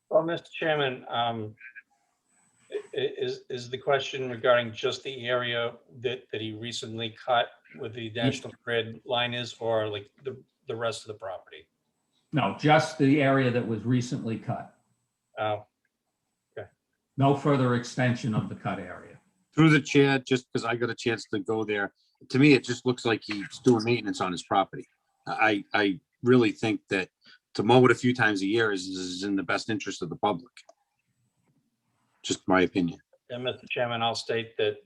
Well, Mr. Chairman, is the question regarding just the area that he recently cut with the National Grid line is, or like the rest of the property? No, just the area that was recently cut. Oh, No further extension of the cut area. Through the chair, just because I got a chance to go there, to me, it just looks like he's doing maintenance on his property. I really think that to mow it a few times a year is in the best interest of the public. Just my opinion. and Mr. Chairman, I'll state that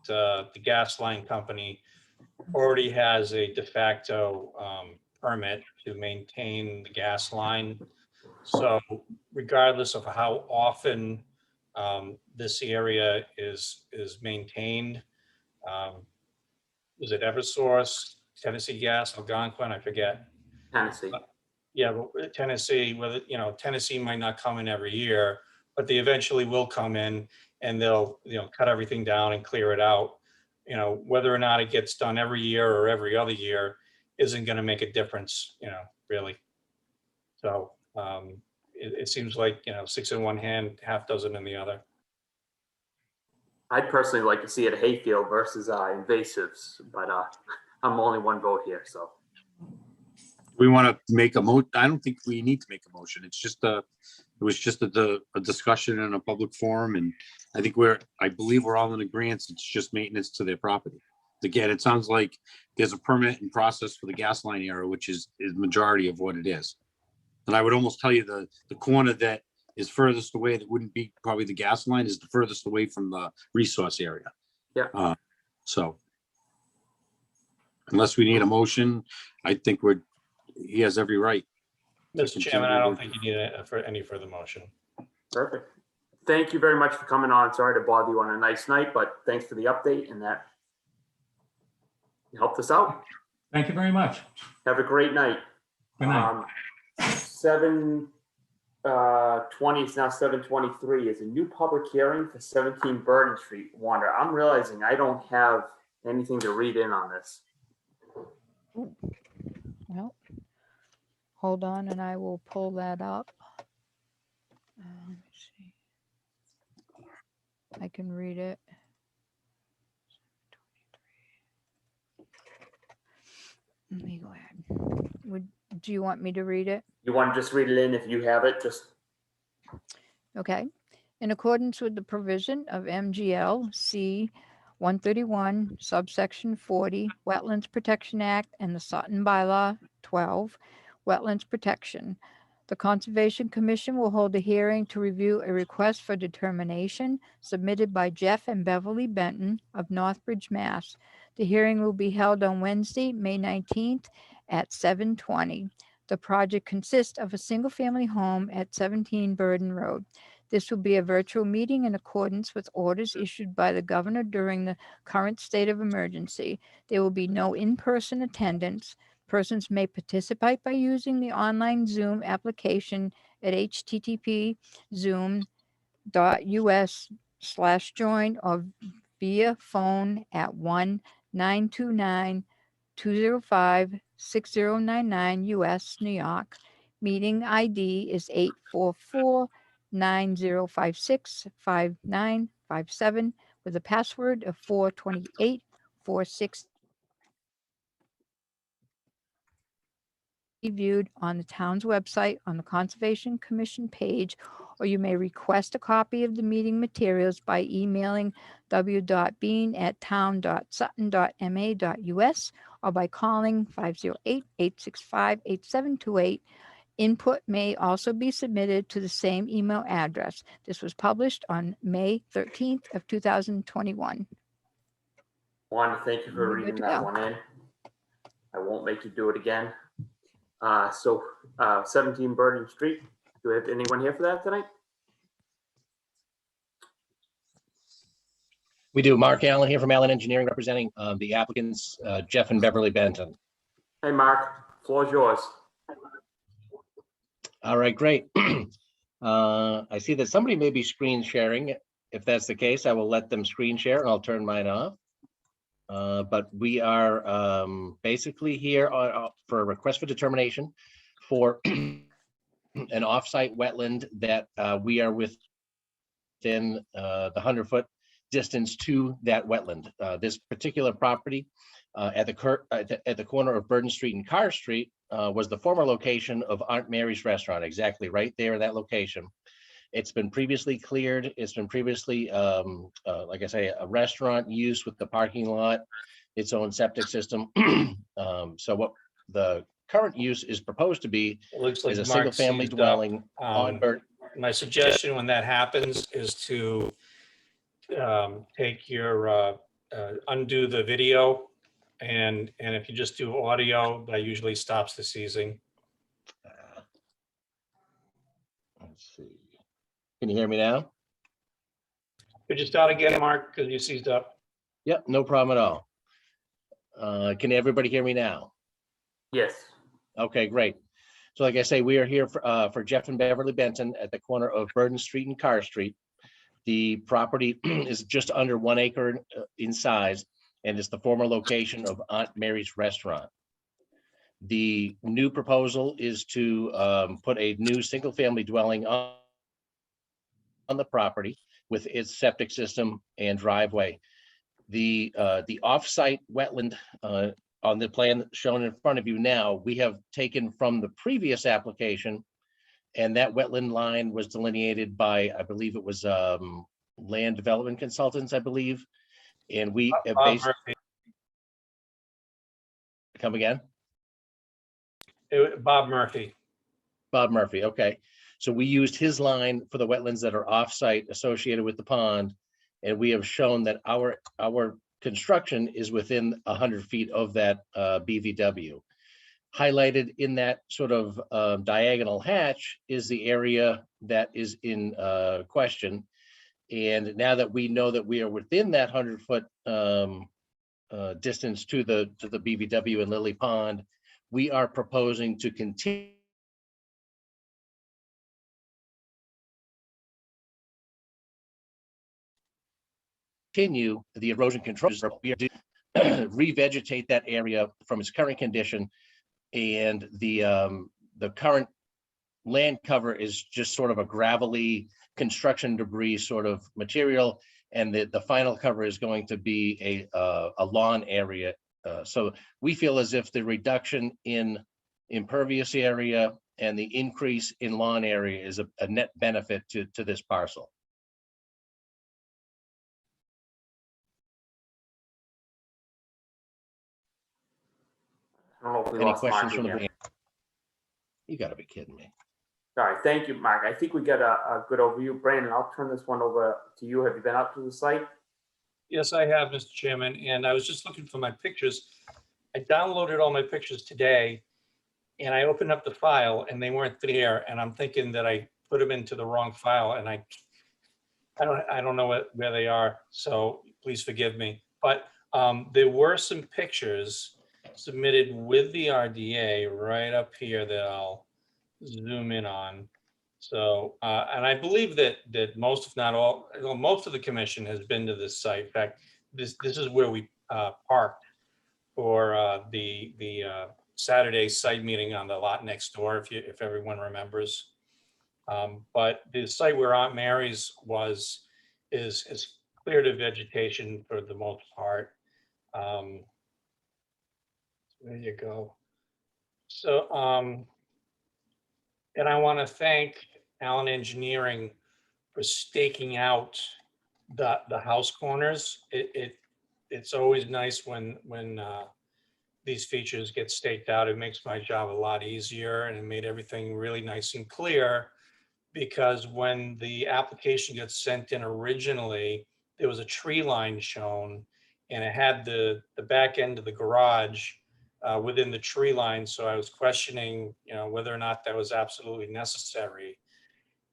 the gas line company already has a de facto permit to maintain the gas line. So regardless of how often this area is maintained, is it Eversource, Tennessee Gas, Algonquin? I forget. Tennessee. Yeah, but Tennessee, whether, Tennessee might not come in every year, but they eventually will come in and they'll, cut everything down and clear it out. Whether or not it gets done every year or every other year isn't going to make a difference, really. So it seems like, six in one hand, half dozen in the other. I'd personally like to see it a hayfield versus invasives, but I'm only one vote here, so. We want to make a mo, I don't think we need to make a motion. It's just it was just a discussion in a public forum, and I think I believe we're all in agreement. It's just maintenance to their property. Again, it sounds like there's a permit and process for the gas line area, which is majority of what it is. And I would almost tell you the corner that is furthest away, that wouldn't be probably the gas line, is the furthest away from the resource area. Yeah. So unless we need a motion, I think he has every right. Mr. Chairman, I don't think you need any further motion. Perfect. Thank you very much for coming on. Sorry to bother you on a nice night, but thanks for the update and that you helped us out. Thank you very much. Have a great night. Good night. 7:20, it's now 7:23, is a new public hearing for 17 Burden Street. Wanda, I'm realizing I don't have anything to read in on this. Well, hold on and I will pull that up. Let me see. I can read it. Let me go ahead. Do you want me to read it? You want to just read it in if you have it, just. Okay. In accordance with the provision of MGL C 131 subsection 40 Wetlands Protection Act and the Sutton Bylaw 12 Wetlands Protection, The Conservation Commission will hold a hearing to review a request for determination submitted by Jeff and Beverly Benton of Northbridge, Mass. The hearing will be held on Wednesday, May 19th at 7:20. The project consists of a single-family home at 17 Burden Road. This will be a virtual meeting in accordance with orders issued by the governor during the current state of emergency. There will be no in-person attendance. Persons may participate by using the online Zoom application at http://zoom.us/join or via phone at 1-929-205-6099 US, New York. Meeting ID is 844-9056-5957 with a password of 42846. Viewed on the town's website on the Conservation Commission page, or you may request a copy of the meeting materials by emailing w.bean@town.sutton.ma.us or by calling 508-865-8728. Input may also be submitted to the same email address. This was published on May 13th of 2021. Wanda, thank you for You're good reading to that go. one in. I won't make you do it again. 17 Burden Street. Do we have anyone here for that tonight? We do. Mark Allen here from Allen Engineering, representing the applicants, Jeff and Beverly Benton. Hey, Mark, floor is yours. All right, great. I see that somebody may be screen sharing. If that's the case, I will let them screen share and I'll turn mine off. But we are basically here for a request for determination for an offsite wetland that we are within the 100-foot distance to that wetland. This particular property at the corner of Burden Street and Carr Street was the former location of Aunt Mary's Restaurant, exactly right there in that location. It's been previously cleared. It's been previously, like I say, a restaurant use with the parking lot, its own septic system. So what the current use is proposed to be It looks like is a Mark single-family seized up. dwelling on Burden. My suggestion when that happens is to take your, undo the video. And if you just do audio, that usually stops the seizing. Let's see. Can you hear me now? Could you start again, Mark, because you seized up? Yep, no problem at all. Can everybody hear me now? Yes. Okay, great. So like I say, we are here for Jeff and Beverly Benton at the corner of Burden Street and Carr Street. The property is just under 1 acre in size, and it's the former location of Aunt Mary's Restaurant. The new proposal is to put a new single-family dwelling on the property with its septic system and driveway. The off-site wetland on the plan shown in front of you now, we have taken from the previous application, and that wetland line was delineated by, I believe it was Land Development Consultants, I believe. And we have Bob Murphy. Come again? Bob Murphy. Bob Murphy, okay. So we used his line for the wetlands that are off-site associated with the pond. And we have shown that our construction is within 100 feet of that BVW. Highlighted in that sort of diagonal hatch is the area that is in question. And now that we know that we are within that 100-foot distance to the BVW and Lily Pond, we are proposing to continue the erosion control, revegetate that area from its current condition, and the current land cover is just sort of a gravelly construction debris sort of material, and the final cover is going to be a lawn area. So we feel as if the reduction in impervious area and the increase in lawn area is a net benefit to this parcel. I don't know if we Any lost Mark questions from the again. board? You gotta be kidding me. All right, thank you, Mark. I think we got a good overview. Brandon, I'll turn this one over to you. Have you been out to the site? Yes, I have, Mr. Chairman, and I was just looking for my pictures. I downloaded all my pictures today, and I opened up the file, and they weren't there, and I'm thinking that I put them into the wrong file, and I don't know where they are, so please forgive me. But there were some pictures submitted with the RDA right up here that I'll zoom in on. So, and I believe that most, if not all, well, most of the commission has been to this site. In fact, this is where we parked for the Saturday site meeting on the lot next door, if everyone remembers. But the site where Aunt Mary's was is cleared of vegetation for the most part. There you go. So, and I want to thank Allen Engineering for staking out the house corners. It's always nice when these features get staked out. It makes my job a lot easier, and it made everything really nice and clear. Because when the application gets sent in originally, there was a tree line shown, and it had the back end of the garage within the tree line. So I was questioning, whether or not that was absolutely necessary.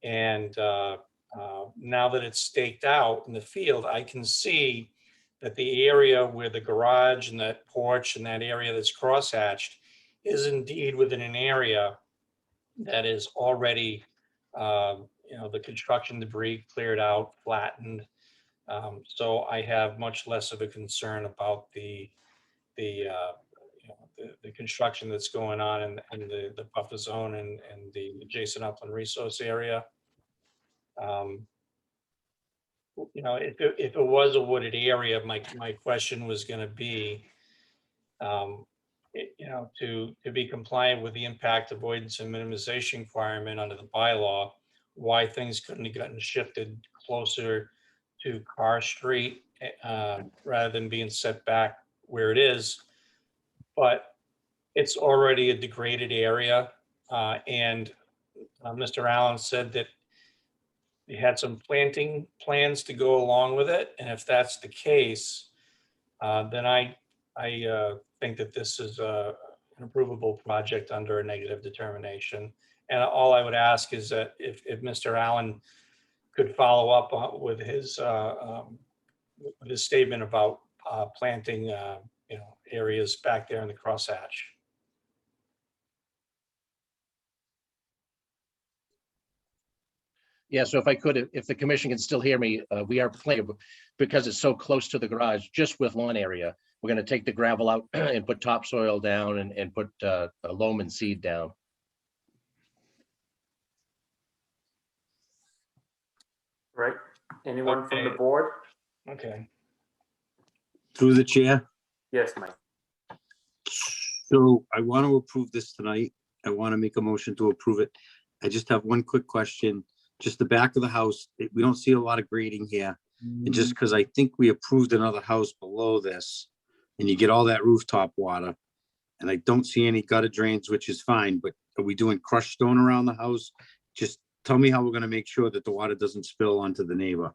And now that it's staked out in the field, I can see that the area where the garage and that porch and that area that's crosshatched is indeed within an area that is already, the construction debris cleared out, flattened. So I have much less of a concern about the construction that's going on in the buffer zone and the adjacent upland resource area. If it was a wooded area, my question was going to be, to be compliant with the impact avoidance and minimization requirement under the bylaw, why things couldn't have gotten shifted closer to Carr Street rather than being set back where it is. But it's already a degraded area. And Mr. Allen said that they had some planting plans to go along with it. And if that's the case, then I think that this is an approvable project under a negative determination. And all I would ask is that if Mr. Allen could follow up with his statement about planting, areas back there in the crosshatch. Yeah, so if I could, if the commission can still hear me, we are planning, because it's so close to the garage, just with lawn area. We're going to take the gravel out and put topsoil down and put a loam and seed down. Right? Anyone from the board? Okay. Through the chair. Yes, Mike. So I want to approve this tonight. I want to make a motion to approve it. I just have one quick question. Just the back of the house, we don't see a lot of grading here. And just because I think we approved another house below this, and you get all that rooftop water, and I don't see any gutter drains, which is fine, but are we doing crushed stone around the house? Just tell me how we're going to make sure that the water doesn't spill onto the neighbor.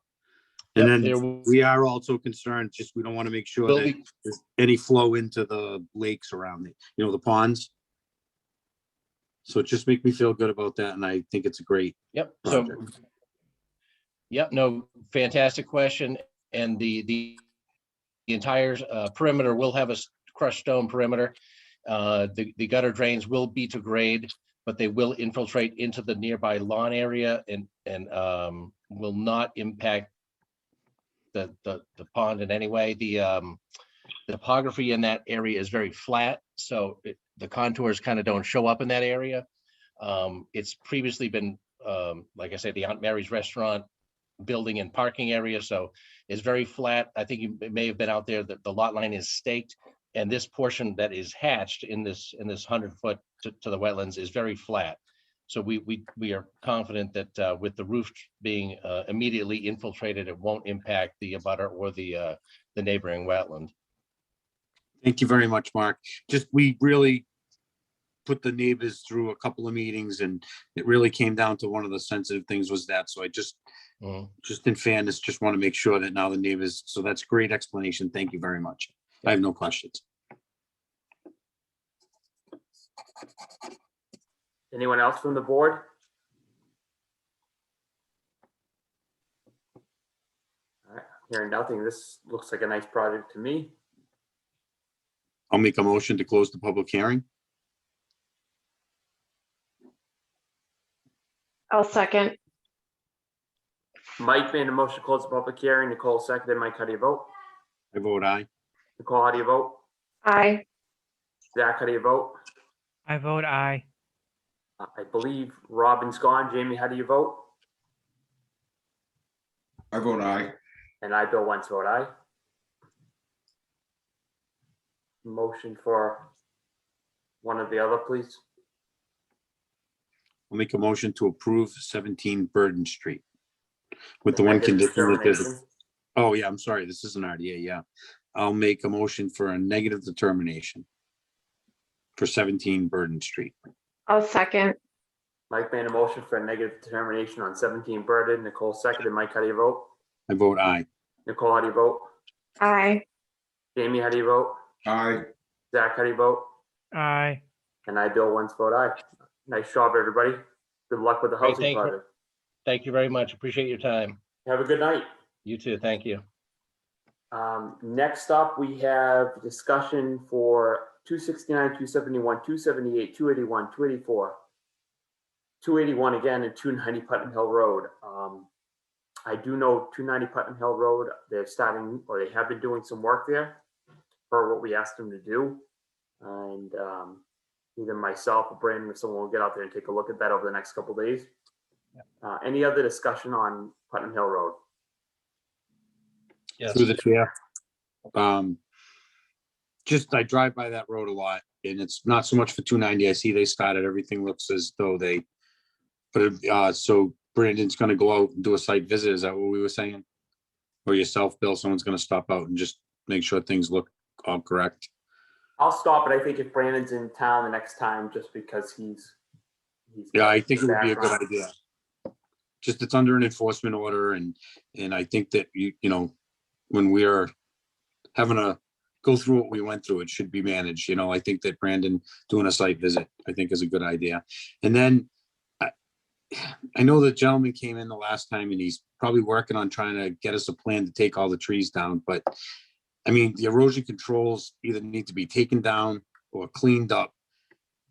And then we are also concerned, just we don't want to make sure that there's any flow into the lakes around it, the ponds. So just make me feel good about that. And I think it's a great. Yep. project. So, yep, no, fantastic question. And the entire perimeter will have a crushed stone perimeter. The gutter drains will be to grade, but they will infiltrate into the nearby lawn area and will not impact the pond in any way. The topography in that area is very flat, so the contours kind of don't show up in that area. It's previously been, like I said, the Aunt Mary's restaurant building and parking area, so it's very flat. I think you may have been out there, that the lot line is staked, and this portion that is hatched in this 100-foot to the wetlands is very flat. So we are confident that with the roof being immediately infiltrated, it won't impact the abutter or the neighboring wetland. Thank you very much, Mark. Just, we really put the neighbors through a couple of meetings, and it really came down to one of the sensitive things was that. So I just in fairness, just want to make sure that now the neighbors, so that's great explanation. Thank you very much. I have no questions. Anyone else from the board? All right, hearing nothing, this looks like a nice project to me. I'll make a motion to close the public hearing. I'll second. Mike made a motion to close the public hearing. Nicole seconded. Mike, how do you vote? I vote aye. Nicole, how do you vote? Aye. Zach, how do you vote? I vote aye. I believe Robin's gone. Jamie, how do you vote? I vote aye. And I, Bill Wentz, vote aye. Motion for one or the other, please. I'll make a motion to approve 17 Burden Street with the one Negative condition that there's, determination. oh yeah, I'm sorry, this is an RDA, yeah. I'll make a motion for a negative determination for 17 Burden Street. I'll second. Mike made a motion for a negative determination on 17 Burden. Nicole seconded. Mike, how do you vote? I vote aye. Nicole, how do you vote? Aye. Jamie, how do you vote? Aye. Zach, how do you vote? Aye. And I, Bill Wentz, vote aye. Nice job, everybody. Good luck with the Great, housing thank you. project. Thank you very much. Appreciate your time. Have a good night. You too. Thank you. Next up, we have discussion for 269, 271, 278, 281, 284, 281 again, and 290 Putnam Hill Road. I do know 290 Putnam Hill Road, they're starting, or they have been doing some work there for what we asked them to do. And either myself or Brandon or someone will get out there and take a look at that over the next couple of days. Any other discussion on Putnam Hill Road? Yes. Through the chair. Just, I drive by that road a lot, and it's not so much for 290. I see they started, everything looks as though they, but so Brandon's gonna go out and do a site visit, is that what we were saying? Or yourself, Bill, someone's gonna stop out and just make sure things look all correct? I'll stop it. I think if Brandon's in town the next time, just because he's Yeah, got I think it would be a good background. idea. Just, it's under an enforcement order, and I think that you know, when we're having to go through what we went through, it should be managed. You know, I think that Brandon doing a site visit, I think is a good idea. And then I know the gentleman came in the last time and he's probably working on trying to get us a plan to take all the trees down, but I mean, the erosion controls either need to be taken down or cleaned up.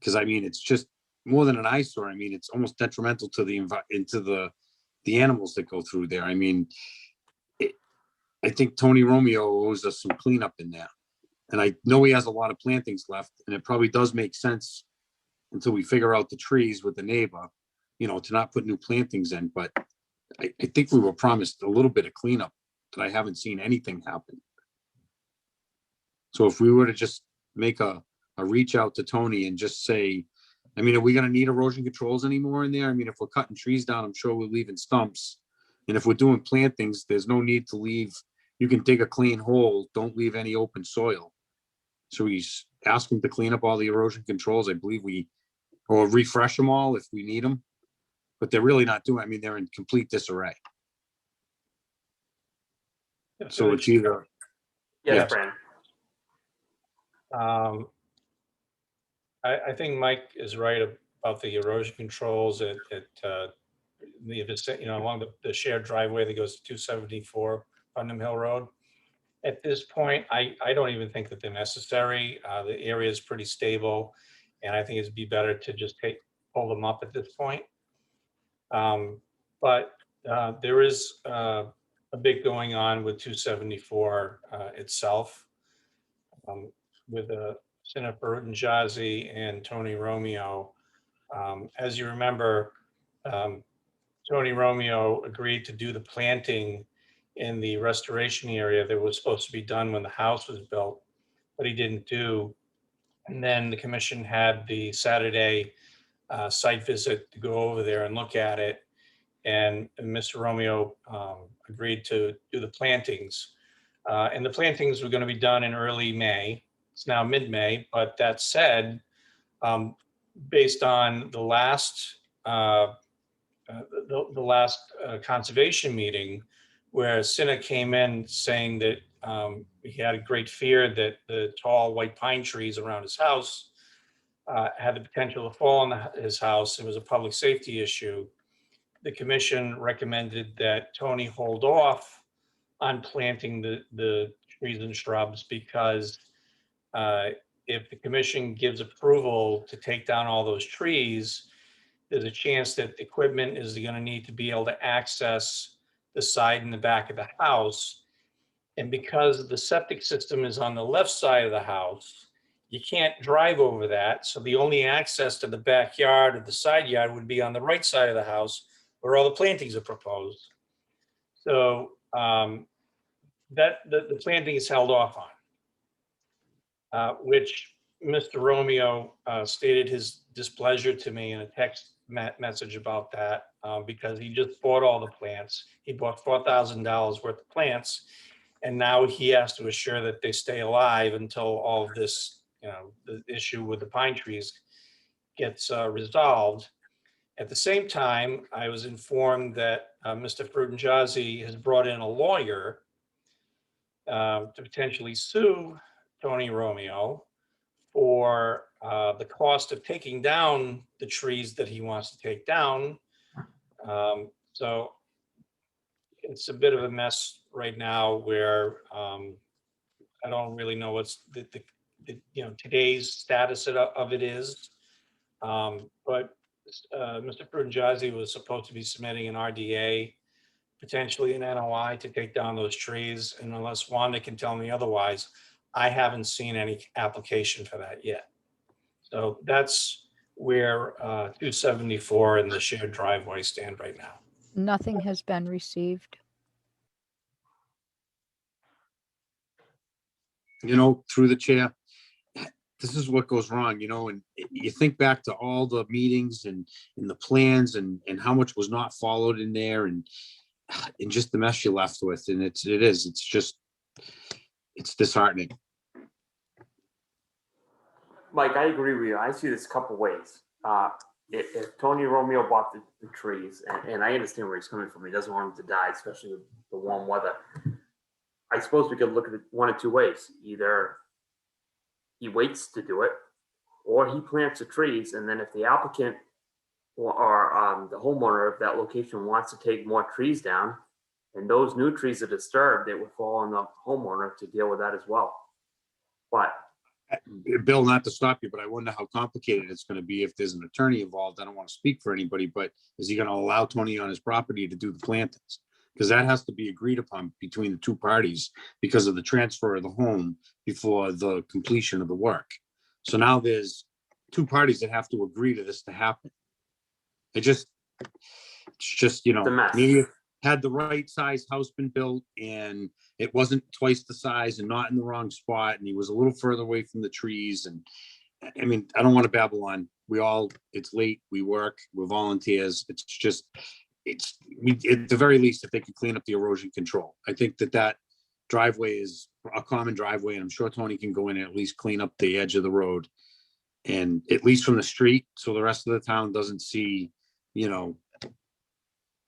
Cause I mean, it's just more than an eyesore. I mean, it's almost detrimental to the animals that go through there. I mean, I think Tony Romeo owes us some cleanup in there. And I know he has a lot of plantings left, and it probably does make sense until we figure out the trees with the neighbor, you know, to not put new plantings in. But I think we were promised a little bit of cleanup, that I haven't seen anything happen. So if we were to just make a reach out to Tony and just say, I mean, are we gonna need erosion controls anymore in there? I mean, if we're cutting trees down, I'm sure we're leaving stumps. And if we're doing plantings, there's no need to leave. You can dig a clean hole, don't leave any open soil. So we ask them to clean up all the erosion controls. I believe or refresh them all if we need them. But they're really not doing, I mean, they're in complete disarray. So it's either, Yes, Yes. Brandon. I think Mike is right about the erosion controls at along the shared driveway that goes to 274 Putnam Hill Road. At this point, I don't even think that they're necessary. The area is pretty stable, and I think it'd be better to just pull them up at this point. But there is a bit going on with 274 itself, with Jennifer Njazi and Tony Romeo. As you remember, Tony Romeo agreed to do the planting in the restoration area that was supposed to be done when the house was built, but he didn't do. And then the commission had the Saturday site visit to go over there and look at it. And Mr. Romeo agreed to do the plantings. And the plantings were going to be done in early May. It's now mid-May, but that said, based on the last conservation meeting, where Cinna came in saying that he had a great fear that the tall white pine trees around his house had the potential to fall on his house. It was a public safety issue. The commission recommended that Tony hold off on planting the trees and shrubs because if the commission gives approval to take down all those trees, there's a chance that equipment is going to need to be able to access the side and the back of the house. And because the septic system is on the left side of the house, you can't drive over that. So the only access to the backyard or the side yard would be on the right side of the house where all the plantings are proposed. So that the planting is held off on, which Mr. Romeo stated his displeasure to me in a text message about that because he just bought all the plants. He bought $4,000 worth of plants, and now he has to assure that they stay alive until all of this, the issue with the pine trees gets resolved. At the same time, I was informed that Mr. Frudenjazzi has brought in a lawyer to potentially sue Tony Romeo for the cost of taking down the trees that he wants to take down. So it's a bit of a mess right now where I don't really know what's the today's status of it is. But Mr. Frudenjazzi was supposed to be submitting an RDA, potentially an NOI to take down those trees. And unless Wanda can tell me otherwise, I haven't seen any application for that yet. So that's where 274 and the shared driveway stand right now. Nothing has been received. Through the chair, this is what goes wrong, and you think back to all the meetings and the plans and how much was not followed in there and just the mess you're left with. And it's disheartening. Mike, I agree with you. I see this a couple ways. If Tony Romeo bought the trees, and I understand where he's coming from, he doesn't want them to die, especially with the warm weather. I suppose we could look at it one of two ways. Either he waits to do it, or he plants the trees, and then if the applicant or the homeowner of that location wants to take more trees down, and those new trees are disturbed, it would fall on the homeowner to deal with that as well. But Bill, not to stop you, but I wonder how complicated it's going to be if there's an attorney involved. I don't want to speak for anybody, but is he going to allow Tony on his property to do the plantings? Because that has to be agreed upon between the two parties because of the transfer of the home before the completion of the work. So now there's two parties that have to agree to this to happen. It's just, maybe had the right size house been built and it wasn't twice the size and not in the wrong spot, and he was a little further away from the trees. And I mean, I don't want to babble on. It's late, we work, we're volunteers. It's just, at the very least, if they could clean up the erosion control. I think that driveway is a common driveway, and I'm sure Tony can go in and at least clean up the edge of the road, and at least from the street, so the rest of the town doesn't see,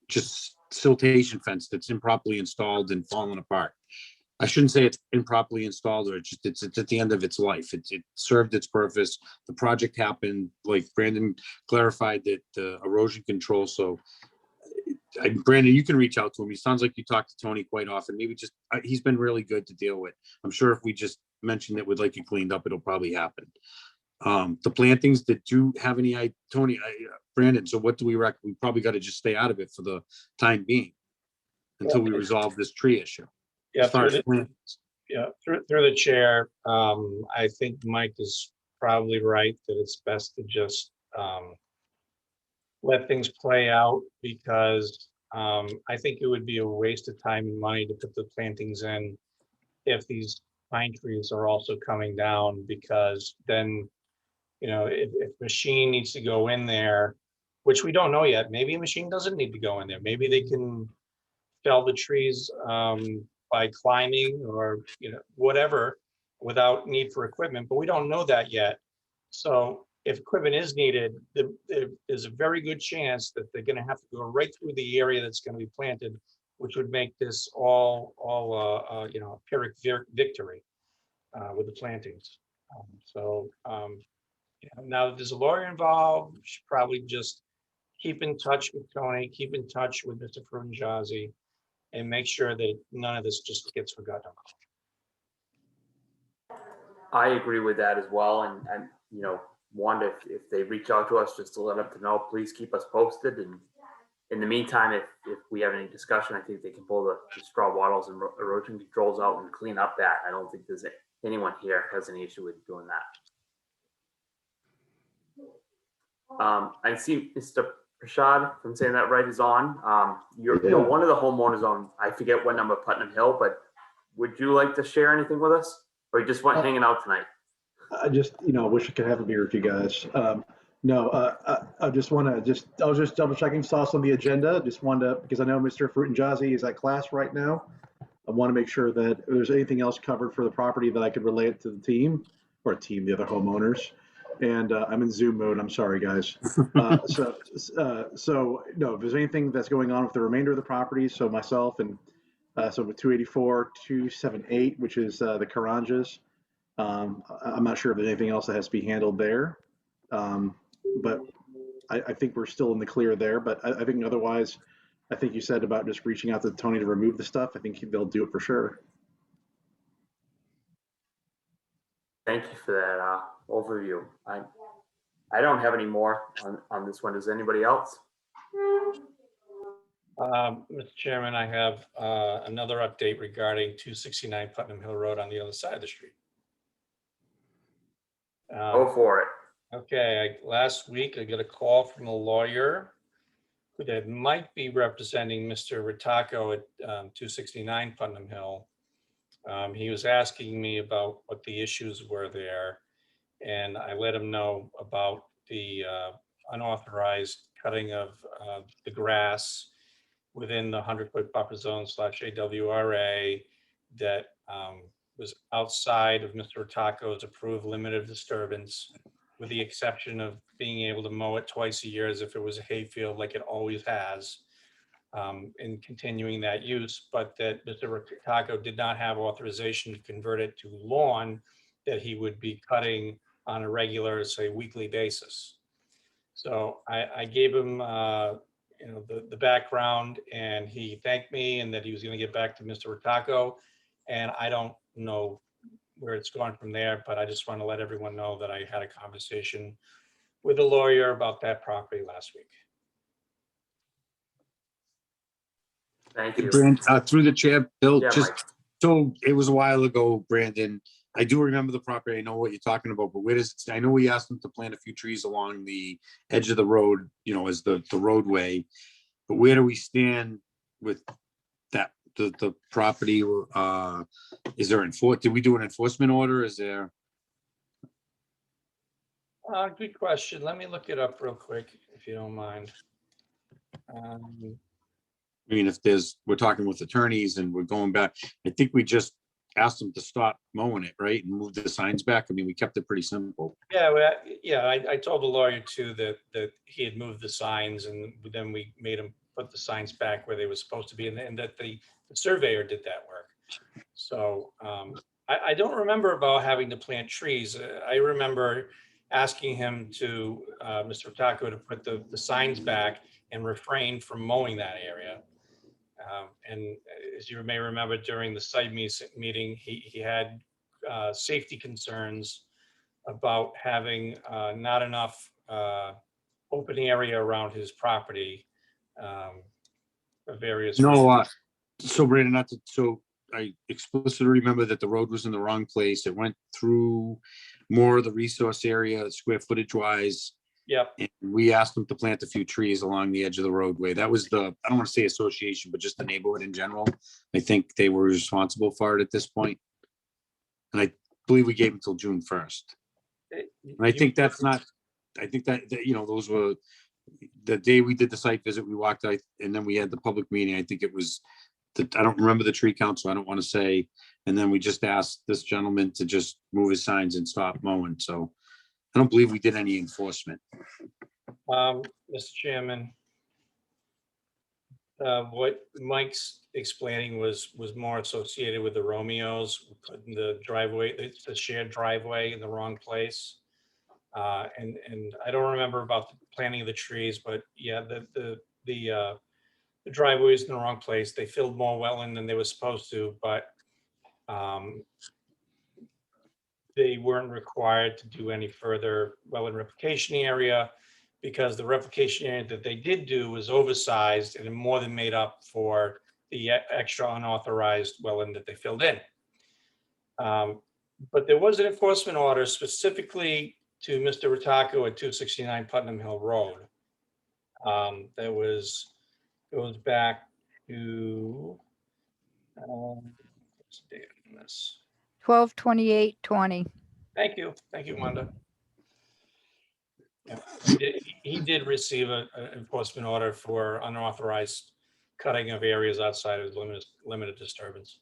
just siltation fence that's improperly installed and falling apart. I shouldn't say it's improperly installed, or it's at the end of its life. It served its purpose. The project happened, like Brandon clarified, that erosion control. So Brandon, you can reach out to him. He sounds like you talk to Tony quite often. Maybe just, he's been really good to deal with. I'm sure if we just mentioned that we'd like it cleaned up, it'll probably happen. The plantings, did you have any, Tony, Brandon, so what do we recommend? We probably got to just stay out of it for the time being until we resolve this tree issue. Yeah, through the chair, I think Mike is probably right that it's best to just let things play out, because I think it would be a waste of time and money to put the plantings in if these pine trees are also coming down, because then, if machine needs to go in there, which we don't know yet, maybe a machine doesn't need to go in there. Maybe they can fell the trees by climbing or whatever without need for equipment, but we don't know that yet. So if equipment is needed, there's a very good chance that they're gonna have to go right through the area that's gonna be planted, which would make this all you know, a Pyrrhic victory with the plantings. You know, now that there's a lawyer involved, we should probably just keep in touch with Tony, keep in touch with Mr. Frunjazi, and make sure that none of this just gets forgotten about. I agree with that as well. And you know, Wanda, if they reach out to us just to let them know, please keep us posted. And in the meantime, if we have any discussion, I think they can pull the straw wattles and erosion controls out and clean up that. I don't think there's anyone here has any issue with doing that. I see Mr. Prashad, if I'm saying that right, is on. You're one of the homeowners on, I forget what number, Putnam Hill, but would you like to share anything with us? Or you just want hanging out tonight? I just, wish I could have a beer with you guys. I just want to I was just double checking, saw some of the agenda. Just wanted to, because I know Mr. Frutinjazi is at class right now. I want to make sure that if there's anything else covered for the property that I could relay it to the team, the other homeowners. And I'm in Zoom mode. I'm sorry, guys. So no, if there's anything that's going on with the remainder of the property, so myself and so with 284, 278, which is the Karanjas. I'm not sure if there's anything else that has to be handled there. But I think we're still in the clear there. But I think otherwise, I think you said about just reaching out to Tony to remove the stuff. I think they'll do it for sure. Thank you for that overview. I don't have any more on this one. Does anybody else? Mr. Chairman, I have another update regarding 269 Putnam Hill Road on the other side of the street. Go for it. Okay, last week I got a call from a lawyer that might be representing Mr. Ritako at 269 Putnam Hill. He was asking me about what the issues were there, and I let him know about the unauthorized cutting of the grass within the 100-foot buffer zone / AWRA that was outside of Mr. Ritaka's approved limit of disturbance, with the exception of being able to mow it twice a year as if it was a hayfield like it always has, in continuing that use, but that Mr. Ritako did not have authorization to convert it to lawn that he would be cutting on a regular, say, weekly basis. So I gave him the background, and he thanked me and that he was going to get back to Mr. Ritako. And I don't know where it's gone from there, but I just want to let everyone know that I had a conversation with a lawyer about that property last week. Thank you. Through the chair, Bill, Yeah, just Mike. so it was a while ago, Brandon. I do remember the property. I know what you're talking about, but where does it, I know we asked them to plant a few trees along the edge of the road, as the roadway. But where do we stand with that? The property, is there did we do an enforcement order? Is there? Good question. Let me look it up real quick, if you don't mind. I mean, we're talking with attorneys and we're going back, I think we just asked them to stop mowing it, right? And move the signs back. I mean, we kept it pretty simple. Yeah, I told the lawyer too that he had moved the signs, and then we made him put the signs back where they were supposed to be, and that the surveyor did that work. So I don't remember about having to plant trees. I remember asking him to, Mr. Ritako, to put the signs back and refrain from mowing that area. And as you may remember, during the site meeting, he had safety concerns about having not enough open area around his property. Various reasons. So Brandon, I explicitly remember that the road was in the wrong place. It went through more of the resource area, square footage wise. Yep. And we asked them to plant a few trees along the edge of the roadway. That was I don't want to say association, but just the neighborhood in general. I think they were responsible for it at this point. And I believe we gave them until June 1st. And I think that, those were the day we did the site visit, we walked out, and then we had the public meeting. I think it was, I don't remember the tree count, so I don't want to say. And then we just asked this gentleman to just move his signs and stop mowing. So I don't believe we did any enforcement. Mr. Chairman, what Mike's explaining was more associated with the Romeos, putting the driveway, the shared driveway in the wrong place. And I don't remember about the planting of the trees, but yeah, the driveway is in the wrong place. They filled more wetland than they were supposed to, but they weren't required to do any further wetland replication area, because the replication area that they did do was oversized and more than made up for the extra unauthorized wetland that they filled in. But there was an enforcement order specifically to Mr. Ritako at 269 Putnam Hill Road. That goes back to, what's the date on this? 12/28/20. Thank you, Wanda. Yeah, he did receive an enforcement order for unauthorized cutting of areas outside of limited disturbance.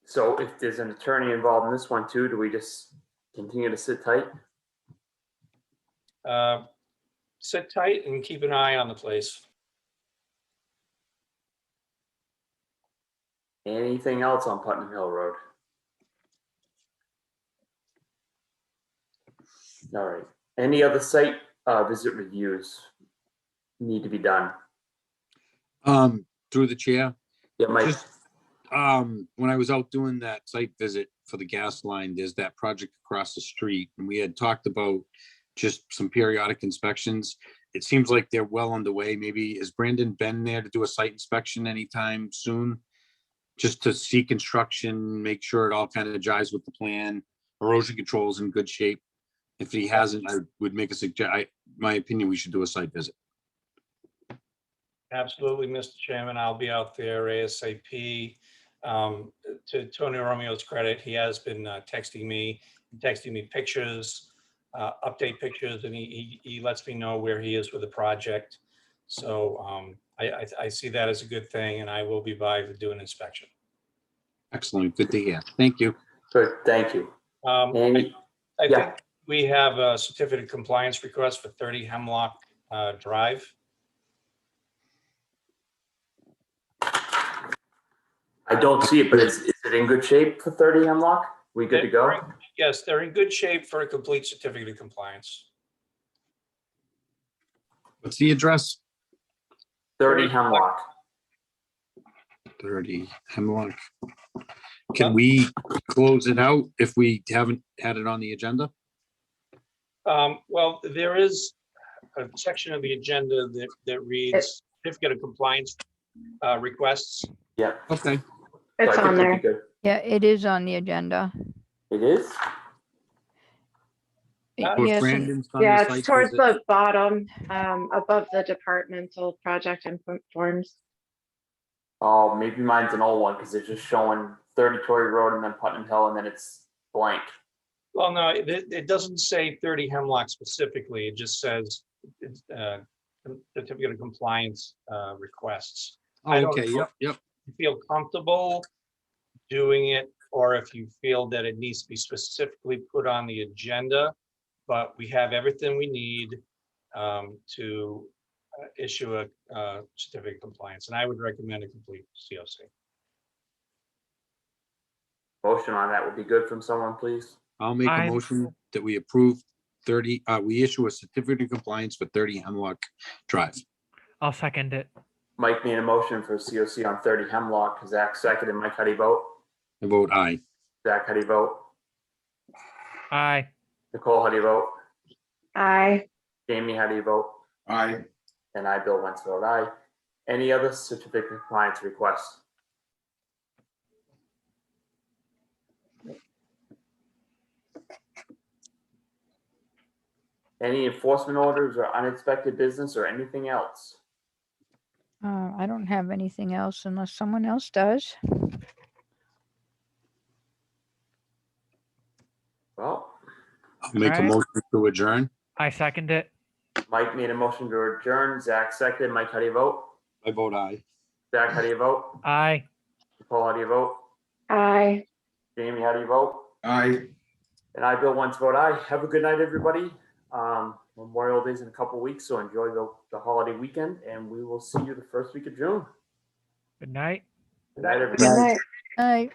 So if there's an attorney involved in this one too, do we just continue to sit tight? Sit tight and keep an eye on the place. Anything else on Putnam Hill Road? All right. Any other site visit reviews need to be done? Through the chair, Yeah, Mike. just when I was out doing that site visit for the gas line, there's that project across the street, and we had talked about just some periodic inspections. It seems like they're well underway. Maybe is Brandon been there to do a site inspection anytime soon? Just to see construction, make sure it all kind of jives with the plan. Erosion control is in good shape. If he hasn't, I would make a suggestion. My opinion, we should do a site visit. Absolutely, Mr. Chairman. I'll be out there ASAP. To Tony Romeo's credit, he has been texting me pictures, update pictures, and he lets me know where he is with the project. So I see that as a good thing, and I will be by to do an inspection. Excellent. Good to hear. Thank you. Good, thank you. I Yeah. think we have a certificate of compliance request for 30 Hemlock Drive. I don't see it, but is it in good shape for 30 Hemlock? We good to go? Yes, they're in good shape for a complete certificate of compliance. What's the address? 30 Hemlock. 30 Hemlock. Can we close it out if we haven't had it on the agenda? Well, there is a section of the agenda that reads certificate of compliance requests. Yeah. Okay. It's on there. Yeah, it is on the agenda. It is? Yes, Brandon's done Yeah, the it's site towards visit. the bottom, above the departmental project input forms. Oh, maybe mine's an old one because it's just showing 30 Torrey Road and then Putnam Hill and then it's blank. Well, no, it doesn't say 30 Hemlock specifically. It just says certificate of compliance requests. I don't Okay, know yep. if you feel comfortable doing it, or if you feel that it needs to be specifically put on the agenda, but we have everything we need to issue a certificate of compliance, and I would recommend a complete COC. Motion on that would be good from someone, please. I'll make a motion that we approve 30, we issue a certificate of compliance for 30 Hemlock Drive. I'll second it. Mike made a motion for COC on 30 Hemlock. Zach seconded. Mike, how do you vote? I vote aye. Zach, how do you vote? Aye. Nicole, how do you vote? Aye. Jamie, how do you vote? Aye. And I, Bill Wentz, vote aye. Any other certificate of compliance requests? Any enforcement orders or unexpected business or anything else? I don't have anything else unless someone else does. Well, I'll make a Alright. motion to adjourn. I second it. Mike made a motion to adjourn. Zach seconded. Mike, how do you vote? I vote aye. Zach, how do you vote? Aye. Nicole, how do you vote? Aye. Jamie, how do you vote? I, And I, Bill, once vote aye. Have a good night, everybody. Memorial Day's in a couple weeks, so enjoy the holiday weekend, and we will see you the first week of June. Good night. Good night, Good everybody. night. Aye.